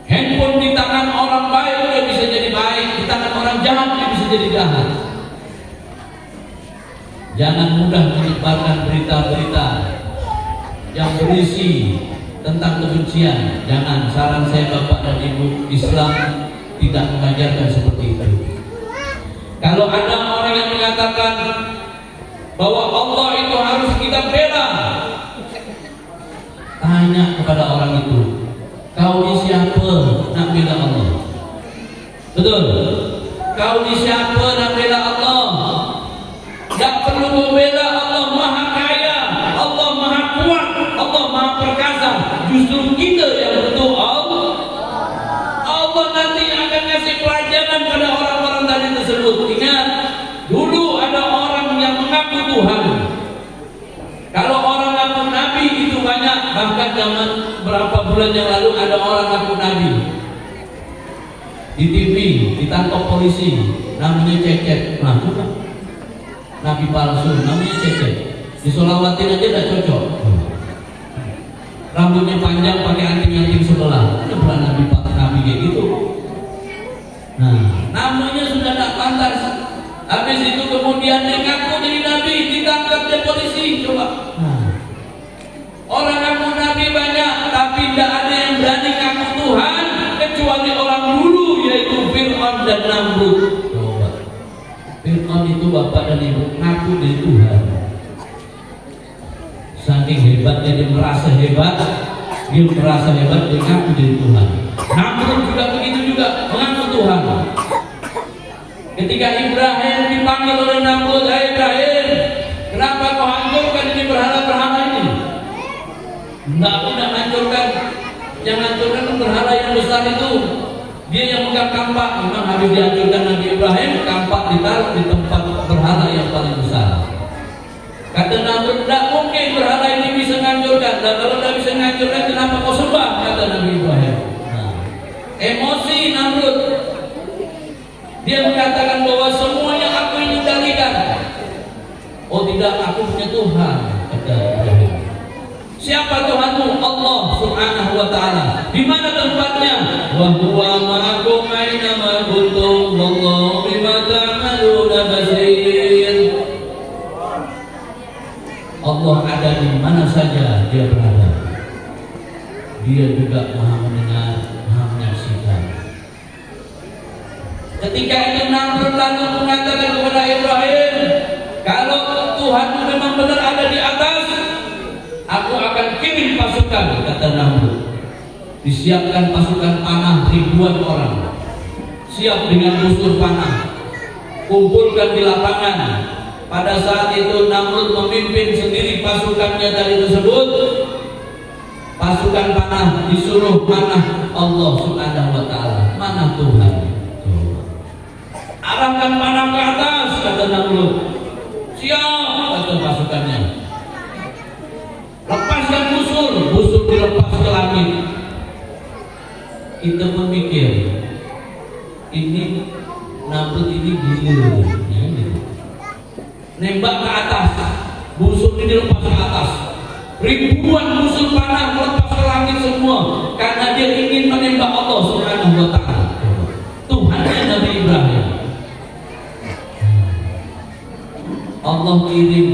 Handphone di tangan orang baik dia bisa jadi jahat dia bisa jadi jahat. Jangan mudah menyebarkan berita-berita yang berisi tentang kebencian. Jangan, saran saya Bapak dan Ibu, Islam tidak mengajarkan seperti itu. Kalau ada orang yang mengatakan bahwa Allah itu harus kita bela, tanya kepada orang itu, kau ini siapa nak bela Allah? Betul? Kau ini siapa nak bela Allah? Tak perlu membela Allah Maha Kaya, Allah Maha Kuat, Allah Maha Perkasa. Justru kita yang butuh Allah. Allah nanti akan kasih pelajaran pada orang-orang tadi tersebut. Ingat, dulu ada orang yang mengaku Tuhan. Kalau orang ngaku Nabi itu banyak. Bahkan zaman berapa bulan yang lalu ada orang ngaku Nabi. Di TV ditangkap polisi, namanya Cecep. Nah, coba. Nabi palsu, namanya Cecep. Disolawatin aja tidak cocok. Rambutnya panjang pakai anting-anting sebelah. Itu bukan Nabi kayak gitu. Nah, namanya sudah tidak pantas. Habis itu kemudian dia ngaku jadi Nabi, ditangkap oleh polisi. Coba. Nah, orang ngaku Nabi banyak, tapi tidak ada yang berani ngaku Tuhan kecuali orang dulu, yaitu Fir'aun dan Namrud. Fir'aun itu bapak dan ibu ngaku dari Tuhan. Saking hebatnya dia merasa hebat, dia ngaku dari Tuhan. Namrud juga begitu juga, mengaku Tuhan. Ketika Ibrahim dipanggil oleh Namrud, "Hai Ibrahim, kenapa kau hancurkan ini berhala-berhala ini?" Tidak hancurkan, yang hancurkan berhala yang besar itu. Dia yang megang kampak. Memang habis dihancurkan Nabi Ibrahim, kampak ditaruh di tempat berhala yang paling besar. Kata Namrud, tidak mungkin berhala ini bisa menghancurkan. Dan kalau tidak bisa menghancurkan, kenapa kau sembah? Kata Nabi Ibrahim. Nah, emosi Namrud. Dia mengatakan bahwa semuanya aku ingin kendalikan. Oh tidak, aku punya Tuhan. Kata Ibrahim. Siapa Tuhanmu? Allah Subhanahu wa ta'ala. Di mana tempatnya? Wa huwa ma'akum aina ma kuntum wallahu bima ta'maluna basir. Allah ada di mana saja dia berada. Dia juga Maha mendengar, Maha menyaksikan. Ketika itu Namrud lalu mengatakan kepada Ibrahim, kalau Tuhanmu memang benar ada di atas, aku akan kirim pasukan. Kata Namrud. Disiapkan pasukan panah ribuan orang, siap dengan busur panah, kumpulkan di lapangan. Pada saat itu Namrud memimpin sendiri pasukannya tadi tersebut. Pasukan panah disuruh panah Allah Subhanahu wa ta'ala. Mana Tuhan? Arahkan panah ke atas, kata Namrud. Siap, kata pasukannya. Lepaskan busur dilepas ke langit. Kita memikir, ini Namrud ini gila. Nembak ke atas, busur ini dilepas ke atas. Ribuan busur panah melepas ke langit semua, karena dia ingin menembak Allah Subhanahu wa ta'ala, Tuhannya Nabi Ibrahim. Allah kirim.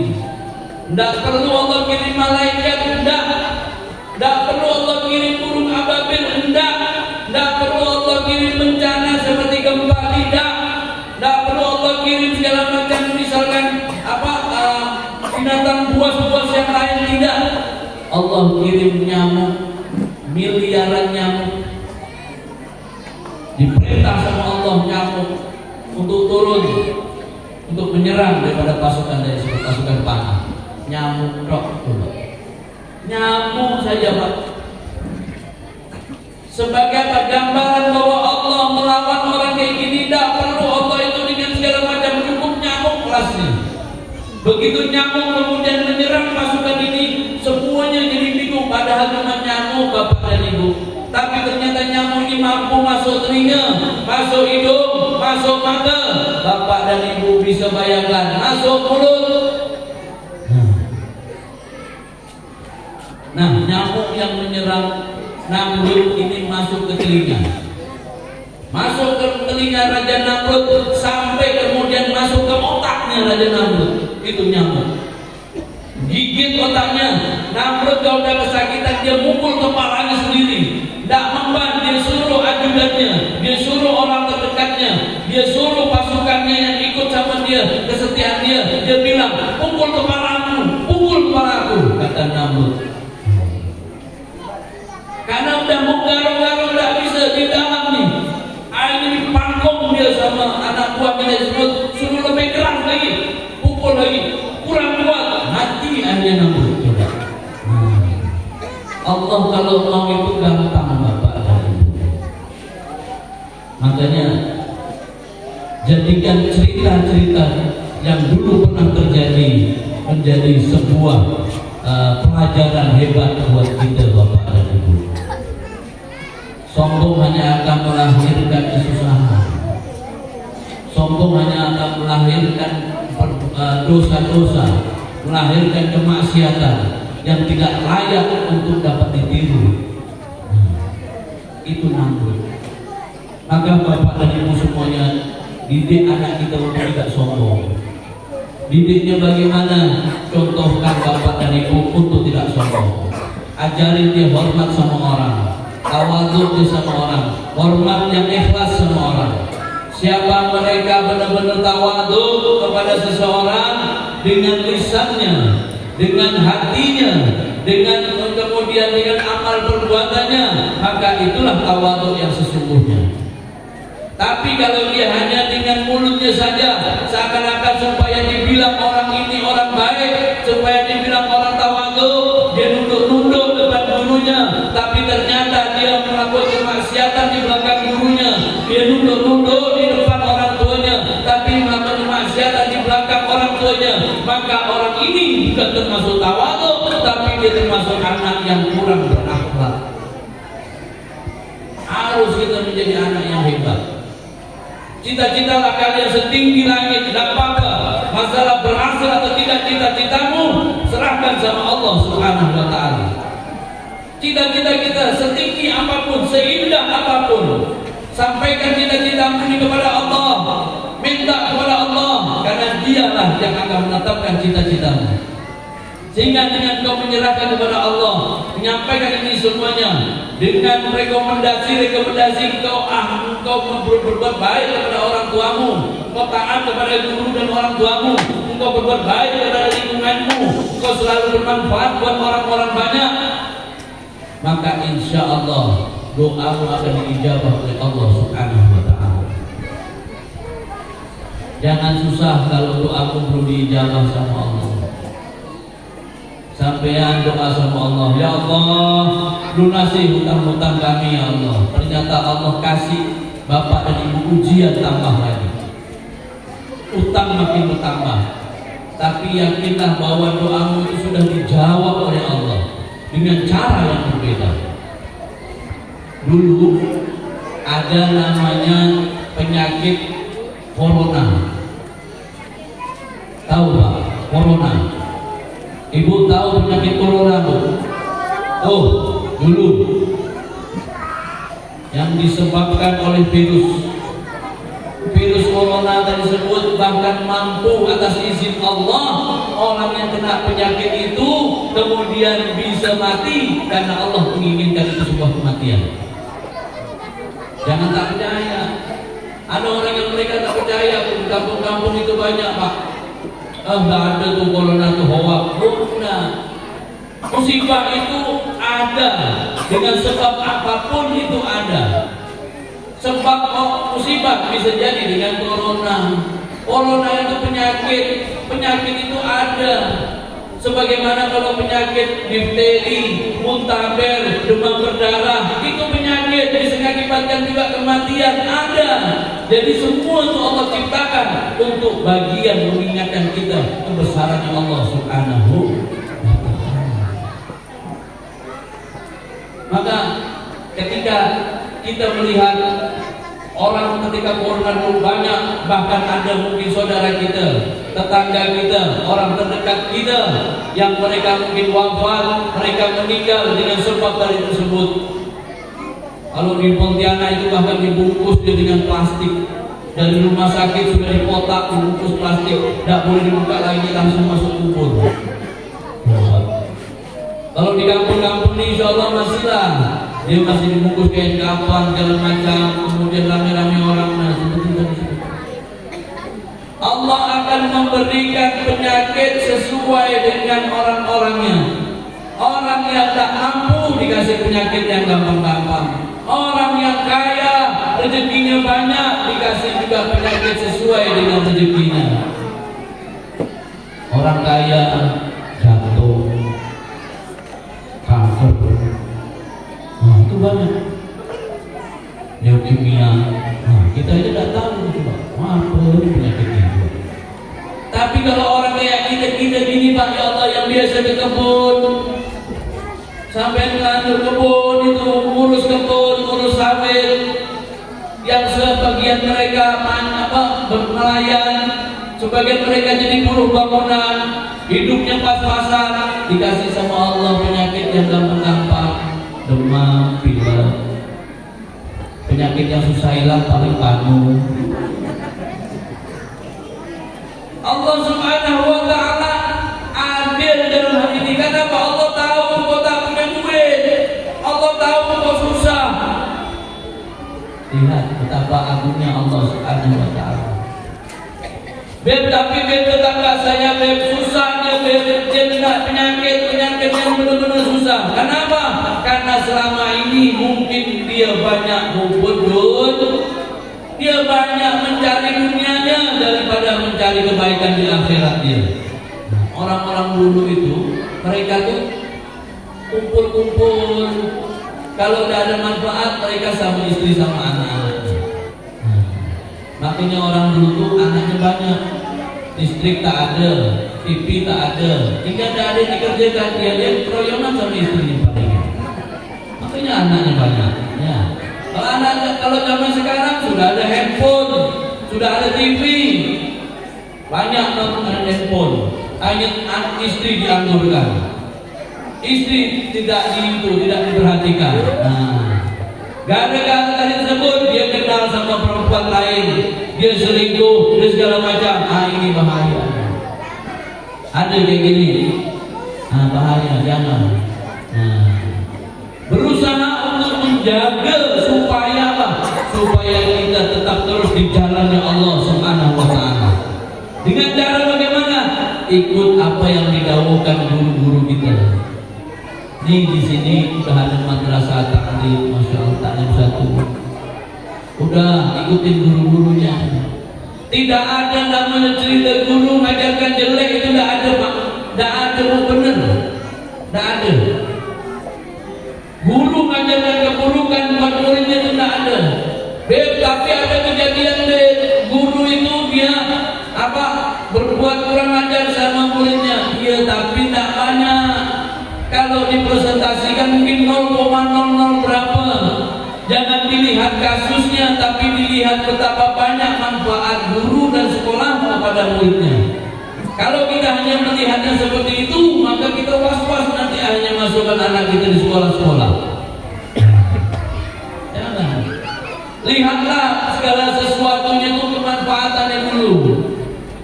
Tidak perlu Allah kirim malaikat, tidak perlu Allah kirim burung ababil, tidak perlu Allah kirim bencana seperti gempa, tidak perlu Allah kirim segala macam misalkan binatang buas-buas yang lain, tidak. Allah kirim nyamuk, miliaran nyamuk. Diperintah sama Allah nyamuk untuk turun, untuk menyerang daripada pasukan panah. Nyamuk nyamuk saja, Pak. Sebagai gambaran bahwa Allah melawan orang kayak gini, tidak perlu Allah itu dengan segala macam, cukup nyamuk kelasnya. Begitu nyamuk kemudian menyerang pasukan ini, semuanya jadi bingung. Padahal cuma nyamuk, Bapak dan Ibu, tapi ternyata nyamuk ini mampu masuk telinga, masuk hidung, masuk mata. Bapak dan Ibu bisa bayangkan, masuk mulut. Nah, nyamuk yang menyerang Namrud ini masuk ke telinga, masuk ke telinga Raja Namrud sampai kemudian masuk ke otaknya Raja Namrud. Itu nyamuk. Gigit otaknya. Namrud kalau udah kesakitan dia mukul kepalanya sendiri. Tidak memban, dia suruh ajudannya, dia suruh orang terdekatnya, dia suruh pasukannya yang ikut sama dia, kesetiaan dia. Dia bilang, pukul kepalaku, kata Namrud. Karena udah mau garong-garong tidak bisa di dalam nih. Akhirnya dipangkong dia sama anak buahnya disebut, suruh lebih keras lagi, pukul lagi, kurang kuat, mati akhirnya Namrud. Allah kalau mau itu gampang Bapak dan Ibu. Makanya jadikan cerita-cerita yang dulu pernah terjadi menjadi sebuah pelajaran hebat buat kita Bapak dan Ibu. Sombong hanya akan melahirkan kesusahan. Sombong hanya akan melahirkan dosa-dosa, melahirkan kemaksiatan yang tidak layak untuk dapat ditiru. Itu Namrud. Maka Bapak dan Ibu semuanya, didik anak kita untuk tidak sombong. Didiknya bagaimana? Contohkan Bapak dan Ibu untuk tidak sombong. Ajarin dia hormat sama orang, tawadhu dia sama orang, hormat yang ikhlas sama orang. Siapa mereka benar-benar tawadhu kepada seseorang dengan lisannya, dengan hatinya, dengan kemudian dengan amal perbuatannya, maka itulah tawadhu yang sesungguhnya. Tapi kalau dia hanya dengan mulutnya saja, seakan-akan supaya dibilang orang ini orang baik, supaya dibilang orang tawadhu, dia nunduk-nunduk depan gurunya, tapi ternyata dia melakukan kemaksiatan di belakang gurunya. Dia nunduk-nunduk di depan orang tuanya, tapi melakukan kemaksiatan di belakang orang tuanya. Maka orang ini bukan termasuk tawadhu, tapi dia termasuk anak yang kurang berakhlak. Harus kita menjadi anak yang hebat. Cita-citalah kalian setinggi langit, tidak apa-apa. Masalah berhasil atau tidak cita-citamu, serahkan sama Allah Subhanahu wa Ta'ala. Cita-cita kita setinggi apapun, seindah apapun, sampaikan cita-citamu ini kepada Allah, minta kepada Allah, karena Dialah yang akan menetapkan cita-citamu. Sehingga dengan kau menyerahkan kepada Allah, menyampaikan ini semuanya dengan rekomendasi kau berbuat baik kepada orang tuamu, kau taat kepada guru dan orang tuamu, kau berbuat baik kepada lingkunganmu, kau selalu bermanfaat buat orang-orang banyak, maka insya Allah doamu akan diijabah oleh Allah Subhanahu wa Ta'ala. Jangan susah kalau doamu belum diijabah sama Allah. Sampean doa sama Allah, ya Allah, lunasi hutang-hutang kami ya Allah. Ternyata Allah kasih Bapak dan Ibu ujian tambah lagi, utang makin bertambah. Tapi yakinlah bahwa doamu itu sudah dijawab oleh Allah dengan cara yang berbeda. Dulu ada namanya penyakit corona. Tahu Pak? Corona. Ibu tahu penyakit corona Bu? Oh, dulu yang disebabkan oleh virus corona tadi disebut, bahkan mampu atas izin Allah orang yang kena penyakit itu kemudian bisa mati karena Allah menginginkan itu sebuah kematian. Jangan tak percaya. Ada orang yang mereka tak percaya, di kampung-kampung itu banyak Pak. Enggak ada tuh corona tuh hoax. Bukan. Musibah itu ada, dengan sebab apapun itu ada. Sebab musibah bisa jadi dengan corona. Corona itu penyakit itu ada. Sebagaimana kalau penyakit difteri, muntaber, demam berdarah, itu penyakit bisa mengakibatkan juga kematian, ada. Jadi semua itu Allah ciptakan untuk bagian mengingatkan kita kebesarannya Allah Subhanahu wa Ta'ala. Maka ketika kita melihat orang ketika corona dulu banyak, bahkan ada mungkin saudara kita, tetangga kita, orang terdekat kita yang mereka mungkin wafat, mereka meninggal dengan sebab dari tersebut. Kalau di Pontianak itu bahkan dibungkus dia dengan plastik. Dari rumah sakit sudah dikotak, dibungkus plastik, tidak boleh dibuka lagi, langsung masuk kubur. Kalau di kampung-kampung ini insya Allah masih lah, dia masih dibungkus kain kafan segala macam, kemudian rame-rame orang Allah akan memberikan penyakit sesuai dengan orang-orangnya. Orang yang tak mampu dikasih penyakit yang gampang-gampang. Orang yang kaya rezekinya banyak dikasih juga penyakit sesuai dengan rezekinya. Orang kaya jatuh, kanker, itu banyak. Leukemia, kita aja tidak tahu coba, apa penyakit itu. Tapi kalau orang kayak kita gini Pak, ya Allah, yang biasa ke kebun, sampai melanjut kebun itu, ngurus kebun, ngurus sawit, yang sebagian mereka bermelayan, sebagian mereka jadi buruh bangunan, hidupnya pas-pasan, dikasih sama Allah penyakit yang gampang-gampang, demam, pilek. Penyakit yang susah hilang paling panu. Allah Subhanahu wa ta'ala adil dalam hal ini. Kenapa? Allah tahu kau tak punya duit, Allah tahu kau susah. Lihat betapa agungnya Allah Subhanahu wa ta'ala. Tapi tetangga saya susahnya, dia kena penyakit yang benar-benar susah. Kenapa? Karena selama ini mungkin dia banyak mubudut, dia banyak mencari dunianya daripada mencari kebaikan di akhirat dia. Orang-orang dulu itu, mereka tuh kumpul-kumpul. Kalau tidak ada manfaat, mereka sama istri sama anak. Makanya orang dulu tuh anaknya banyak, listrik tak ada, TV tak ada, jika tidak ada yang dikerjakan, dia keroyonan sama istrinya paling. Makanya anaknya banyak. Ya. Kalau zaman sekarang sudah ada handphone, sudah ada TV, banyak nonton handphone. Hanya istri dianggurkan, istri tidak diperhatikan. Gara-gara tadi tersebut dia kenal sama perempuan lain, dia selingkuh, dia segala macam. Ini bahaya. Ada kayak gini, bahaya, jangan. Berusaha untuk menjaga supaya apa? Supaya kita tetap terus di jalannya Allah Subhanahu wa ta'ala. Dengan cara bagaimana? Ikut apa yang didawuhkan guru-guru kita. Nih di sini udah ada madrasah taklim, masya Allah, taklim satu. Udah ikutin guru-gurunya. Tidak ada namanya cerita guru mengajarkan jelek, itu tidak ada Pak. Tidak ada benar. Tidak ada. Guru mengajarkan keburukan buat muridnya itu tidak ada. Tapi ada kejadian guru itu dia berbuat kurang ajar sama muridnya. Iya, tapi tidak banyak. Kalau dipresentasikan mungkin 0,00 berapa. Jangan dilihat kasusnya, tapi dilihat betapa banyak manfaat guru dan sekolah kepada muridnya. Kalau kita hanya melihatnya seperti itu, maka kita was-was nanti hanya masukkan anak kita di sekolah-sekolah. Jangan. Lihatlah segala sesuatunya itu kemanfaatannya dulu.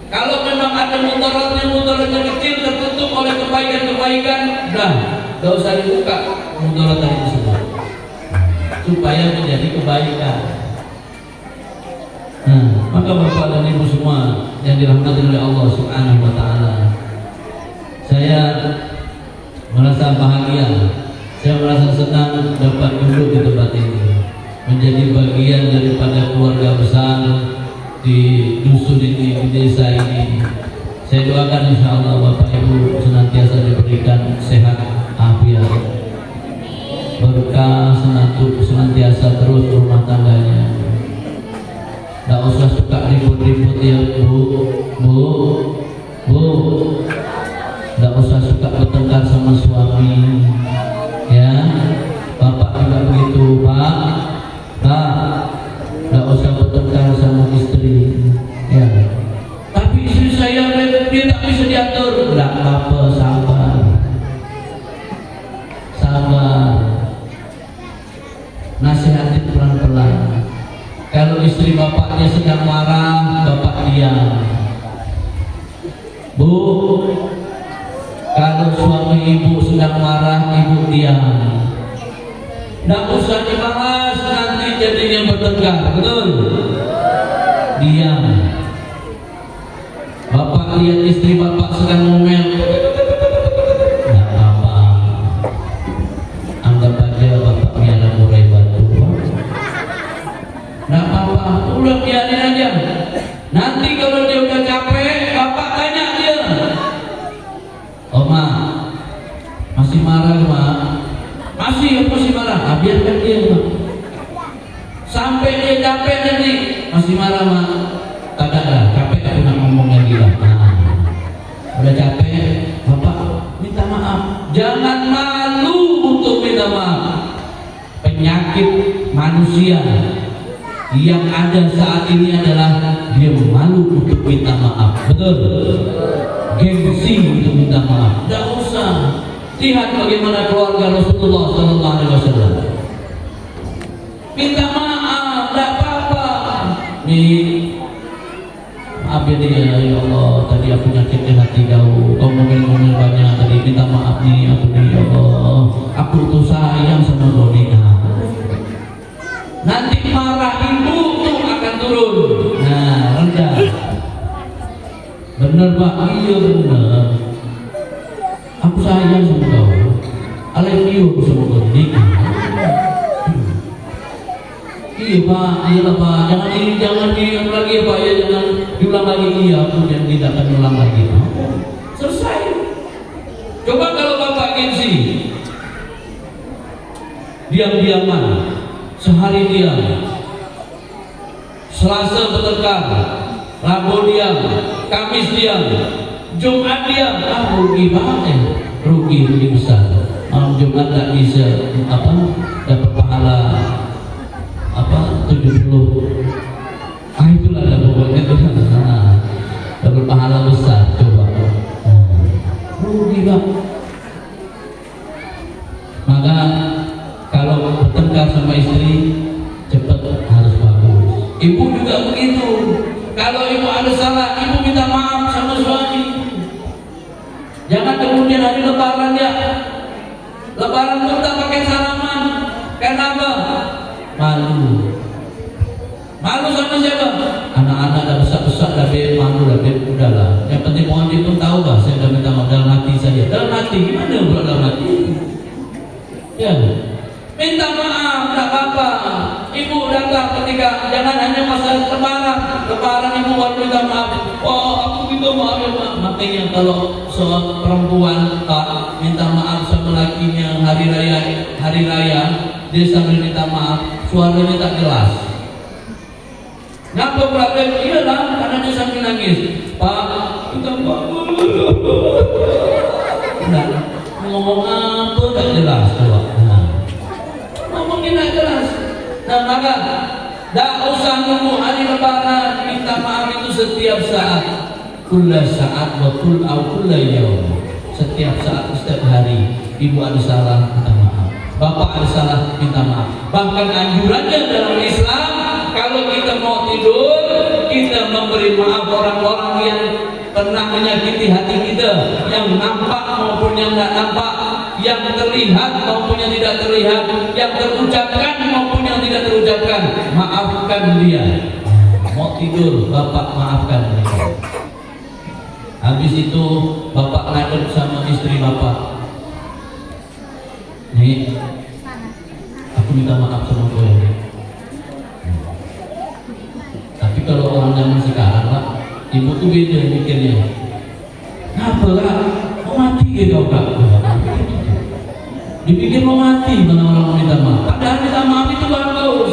Kalau memang ada mudaratnya kecil tertutup oleh kebaikan-kebaikan, tidak usah dibuka mudaratnya tersebut, supaya menjadi kebaikan. Maka Bapak dan Ibu semua yang dirahmati oleh Allah Subhanahu wa ta'ala, saya merasa bahagia, saya merasa senang dapat duduk di tempat ini, menjadi bagian daripada keluarga besar di dusun ini, di desa ini. Saya doakan insya Allah Bapak Ibu senantiasa diberikan sehat afiat, berkah senantiasa terus rumah tangganya. Tidak usah suka ribut-ribut ya Bu. Tidak usah suka bertengkar sama suami, ya. Bapak juga begitu Pak. Tidak usah bertengkar sama istri, ya. Tapi istri saya dia tak bisa diatur. Tidak apa-apa, sabar. Nasihat Kalau istri bapaknya sedang marah, bapak diam. Bu, kalau suami ibu sedang marah, ibu diam. Nggak usah dibahas, nanti jadinya bertengkar, betul? Diam. Bapak lihat istri bapak sedang ngomel, nggak apa-apa. Anggap aja bapak miara murai batu. Nggak apa-apa, udah biarin aja. Nanti kalau dia udah capek, bapak tanya dia, "Oma, masih marah, Ma?" Masih marah. Ah, biarkan dia, Ma. Sampai dia capek nanti, masih marah, Ma. Tak ada, capek aku nak ngomong lagi lah. Nah, udah capek, bapak minta maaf. Jangan malu untuk minta maaf. Penyakit manusia yang ada saat ini adalah dia malu untuk minta maaf. Betul? Gengsi untuk minta maaf. Tidak usah. Lihat bagaimana keluarga Rasulullah SAW. Minta maaf, tidak apa-apa. Maaf ya dia, ya Allah, tadi aku nyakitin hati kau ngomel-ngomel banyak tadi, minta maaf nih aku nih, ya Allah, aku tuh sayang sama Rodina. Nanti marah ibu tuh akan turun. Nah, rendah. Bener Pak, iya bener. Aku sayang sama kau. I love you sama Rodina. Iya Pak, iya lah Pak. Jangan diulang lagi ya Pak ya, jangan diulang lagi. Iya, aku yang tidak akan ulang lagi. Selesai. Coba kalau Bapak gengsi, diam-diaman, sehari diam, Selasa bertengkar, Rabu diam, Kamis diam, Jumat diam. Ah, rugi banget, rugi besar. Malam Jumat tak bisa dapat pahala 70. Itulah ada pokoknya itu. Dapat pahala besar. Coba rugi Bang. Maka kalau bertengkar sama istri, cepat harus bagus. Ibu juga begitu. Kalau ibu ada salah, ibu minta maaf sama suami. Jangan kemudian hari lebaran ya, lebaran pun tak pakai salaman. Kenapa? Malu sama siapa? Anak-anak dah besar-besar, dah malu, dah udahlah. Yang penting mohon itu tahu bah, saya dah minta maaf dalam hati saya. Dalam hati gimana pula dalam hati? Ya, minta maaf, tak apa-apa. Ibu datang ketika, jangan hanya masa lebaran ibu baru minta maaf. Oh, aku minta maaf ya Pak. Makanya kalau seorang perempuan minta maaf sama lakinya hari raya, dia sambil minta maaf, suaranya tak jelas. Kenapa pula? Iyalah, karena dia sambil nangis. Pak, minta maaf. Nah, ngomong apa tak jelas tuh. Ngomongin tak jelas. Nah, maka tak usah nunggu hari lebaran, minta maaf itu setiap saat. Kulla saat wa kulla yaum. Setiap saat, setiap hari. Ibu ada salah, minta maaf. Bapak ada salah, minta maaf. Bahkan anjurannya dalam Islam, kalau kita mau tidur, kita memberi maaf orang-orang yang pernah menyakiti hati kita, yang nampak maupun yang tidak nampak, yang terlihat maupun yang tidak terlihat, yang terucapkan maupun yang tidak terucapkan. Maafkan dia. Mau tidur, bapak maafkan dia. Habis itu bapak ngadep sama istri bapak. Nih, aku minta maaf sama kau ya. Tapi kalau orang zaman sekarang Pak, ibu tuh beda mikirnya. Kenapa Kak? Mau mati gitu Kak? Dipikir mau mati mana orang minta maaf. Padahal minta maaf itu bagus.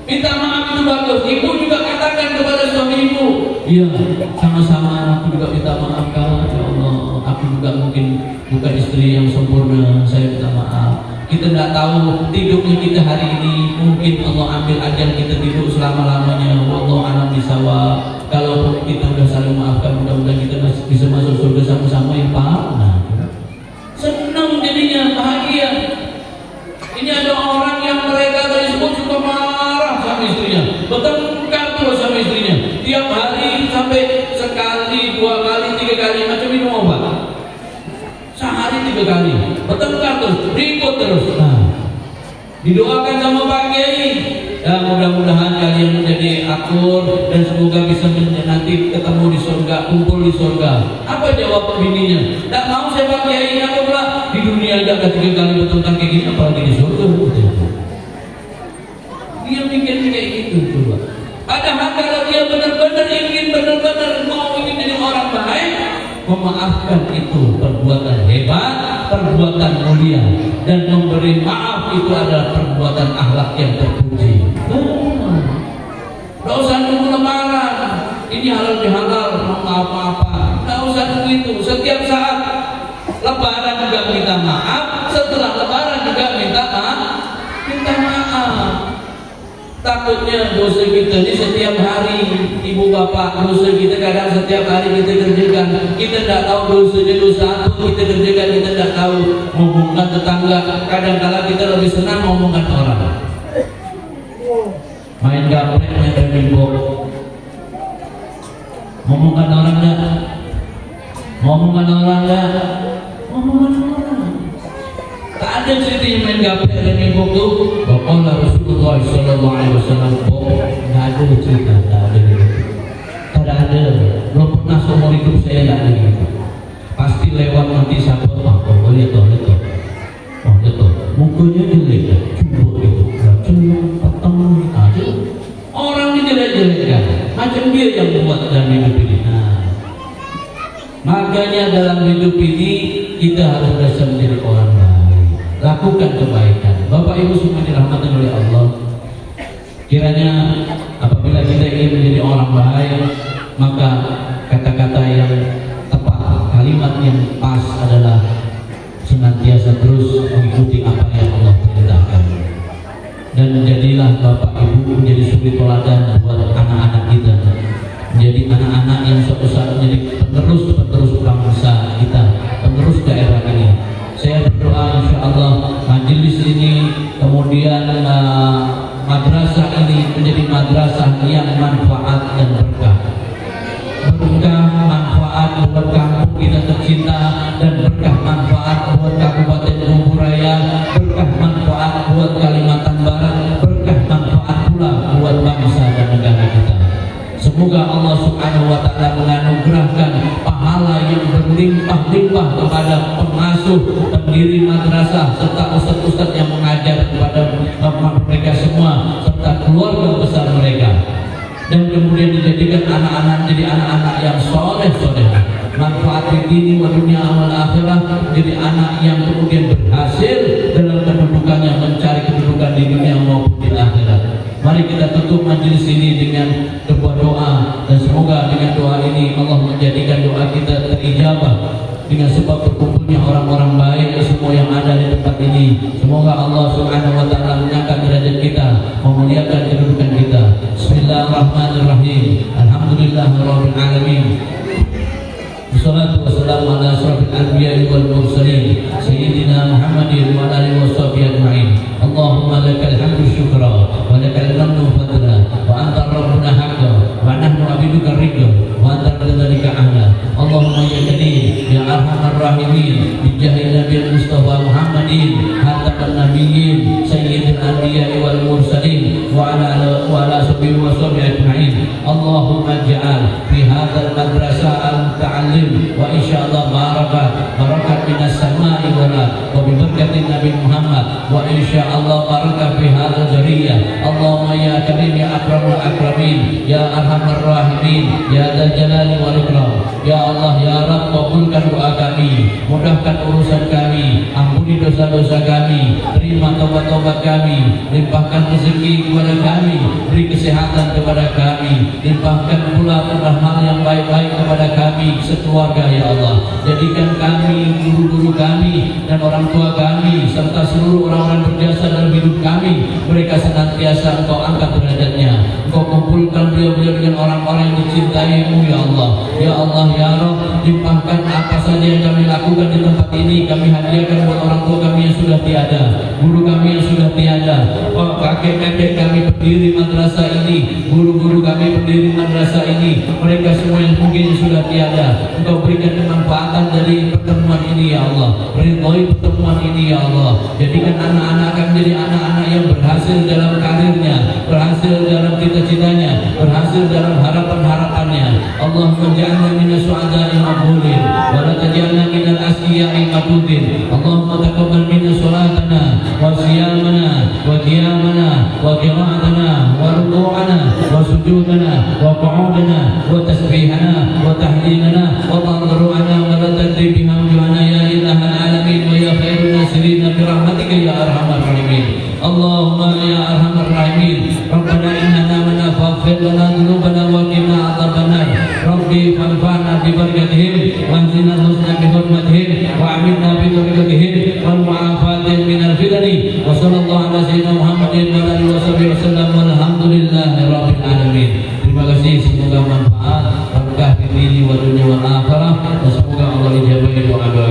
Minta maaf itu bagus. Ibu juga katakan kepada suami ibu, iya, sama-sama aku juga minta maaf Kak. Ya Allah, aku juga mungkin bukan istri yang sempurna. Saya minta maaf. Kita tidak tahu tidurnya kita hari ini, mungkin Allah ambil ajal kita tidur selama-lamanya. Allah alam bisawab. Kalau kita sudah saling maafkan, mudah-mudahan kita bisa masuk surga sama-sama ya Pak. Nah, senang jadinya, bahagia. Ini ada orang yang mereka dari sebut suka marah sama istrinya. bertengkar terus sama istrinya. Tiap hari sampai sekali, 2 kali, 3 kali macam minum obat. Sehari 3 kali, bertengkar terus, ribut terus. Nah, didoakan sama Pak Kiai. Ya, mudah-mudahan kalian menjadi akur dan semoga bisa nanti ketemu di surga, kumpul di surga. Apa jawab bininya? Tak mau saya Pak Kiai, apa pula di dunia aja ada 3 kali bertengkar kayak gini, apalagi di surga. Dia mikir kayak gitu coba. Padahal kalau dia benar-benar ingin jadi orang baik, memaafkan itu perbuatan hebat, perbuatan mulia, dan memberi maaf itu adalah perbuatan akhlak yang terpuji. Tidak usah nunggu lebaran, ini halal bihalal, apa-apa. Tidak usah nunggu itu. Setiap saat lebaran juga minta maaf, setelah lebaran juga minta maaf. Takutnya dosa kita ini setiap hari, ibu bapak, dosa kita kadang setiap hari kita kerjakan. Kita tidak tahu dosanya dosa apa kita kerjakan, kita tidak tahu. Ngomongkan tetangga, kadang-kala kita lebih senang ngomongkan orang. Main gaplek, main remimbo. Ngomongkan orang enggak? Ngomongkan orang enggak? Ngomongkan orang. Tak ada ceritanya main gaplek dan minggu itu. Bapak Rasulullah SAW nggak ada cerita, tak ada. Belum pernah seumur hidup saya nggak ada gitu. Pasti lewat nanti siapa? Oh lihat toh. Mukanya jelek, cukup gitu. Cuma petang aja. Orang dijelek-jelekkan, macam dia yang membuat dalam hidup ini. Nah, makanya dalam hidup ini kita harus berusaha menjadi orang baik. Lakukan kebaikan. Bapak Ibu semua dirahmati oleh Allah. Kiranya apabila kita ingin menjadi orang baik, maka kata-kata yang tepat, kalimat yang pas adalah senantiasa terus mengikuti apa yang Allah perintahkan. Dan jadilah Bapak Ibu menjadi suri teladan buat anak-anak kita. Menjadi anak-anak yang suatu saat menjadi penerus bangsa kita, penerus daerah ini. Saya berdoa insya Allah majelis ini, kemudian madrasah ini menjadi madrasah yang manfaat dan berkah. Berkah, manfaat, berkah kita tercinta, dan berkah manfaat buat Kabupaten Bogoraya, berkah manfaat buat Kalimantan Barat, berkah manfaat pula buat bangsa dan negara kita. Semoga Allah Subhanahu wa Ta'ala menganugerahkan pahala yang berlimpah-limpah kepada pengasuh, pendiri madrasah, serta ustaz-ustaz yang mengajar kepada mereka semua, serta keluarga besar mereka. Dan kemudian dijadikan anak-anak jadi anak-anak yang soleh, manfaat di dini wa dunia amal akhirah, jadi anak yang kemudian berhasil dalam kedudukannya, mencari kedudukan di dunia maupun di akhirat. Mari kita tutup majelis ini dengan sebuah doa, dan semoga dengan doa ini Allah menjadikan doa kita terijabah dengan sebab berkumpulnya orang-orang baik semua yang ada di tempat ini. Semoga Allah Subhanahu wa Ta'ala mengangkat derajat kita, memuliakan kedudukan kita. Bismillahirrahmanirrahim. Alhamdulillahirabbil alamin. Wassalatu wassalamu ala asyrafil anbiya'i wal mursalin sayyidina Muhammadin wa alihi washabbihi ajma'in. Allahumma lakal hamdu syukra wa lakal hamdu fadla wa anta rabbuna haqqan wa nahnu abiduka ridha wa anta bidzalika ahla. Allahumma ya karim ya arhamar rahimin bi jahi nabiyil mustafa Muhammadin hataman nabiyyin sayyidil anbiya'i wal mursalin wa ala sahbihi wa ajma'in. Allahumma ij'al fi hadzal madrasah al-muta'allim wa insyaallah barakat minas sama'i wal ardh wa bi barakatin Nabi Muhammad wa insyaallah barakat fi hadzal jariyah. Allahumma ya karim ya akramul akramin ya arhamar rahimin ya dzal jalali wal ikram. Ya Allah ya Rabb, kabulkan doa kami, mudahkan urusan kami, ampuni dosa-dosa kami, terima taubat-taubat kami, limpahkan rezeki kepada kami, beri kesehatan kepada kami, limpahkan pula hal yang baik-baik kepada kami sekeluarga ya Allah. Jadikan kami, guru-guru kami, dan orang tua kami, serta seluruh orang-orang berjasa dalam hidup kami, mereka senantiasa Engkau angkat derajatnya, Engkau kumpulkan beliau-beliau dengan orang-orang yang dicintai-Mu ya Allah. Ya Allah ya Rabb, limpahkan apa saja yang kami lakukan di tempat ini kami hadiahkan buat orang tua kami yang sudah tiada, guru kami yang sudah tiada, kakek-kakek kami pendiri madrasah ini, guru-guru kami pendiri madrasah ini, mereka semua yang mungkin sudah tiada. Engkau berikan kemanfaatan dari pertemuan ini ya Allah, ridhoi pertemuan ini ya Allah. Jadikan anak-anak kami jadi anak-anak yang berhasil dalam karirnya, berhasil dalam cita-citanya, berhasil dalam harapan-harapannya. Allahumma ja'alna minas su'ada'i maqbulin wa la taj'alna minal asqiya'i maqbutin. Allahumma taqabbal minna salatana wa siyamana wa qiyamana wa qira'atana wa ruku'ana wa sujudana wa qu'udana wa tasbihana wa tahlilana wa tadarru'ana wa la tadri bihamdana ya ilahal alamin wa ya khairun nasirin bi rahmatika ya arhamar rahimin. Allahumma ya arhamar rahimin. Rabbana innana amana faghfir lana dhunubana wa qina adzabannar. Rabbi fanfa'na bi barakatihim wa hdina husna bi hurmatihim wa aminna bi tariqatihim wal mu'afatin minal fitani. Wa sallallahu ala sayyidina Muhammadin wa alihi wa sallam walhamdulillahi rabbil alamin. Terima kasih, semoga manfaat, berkah di dini wa dunia wal akhirah, dan semoga Allah ijabahi doa-doa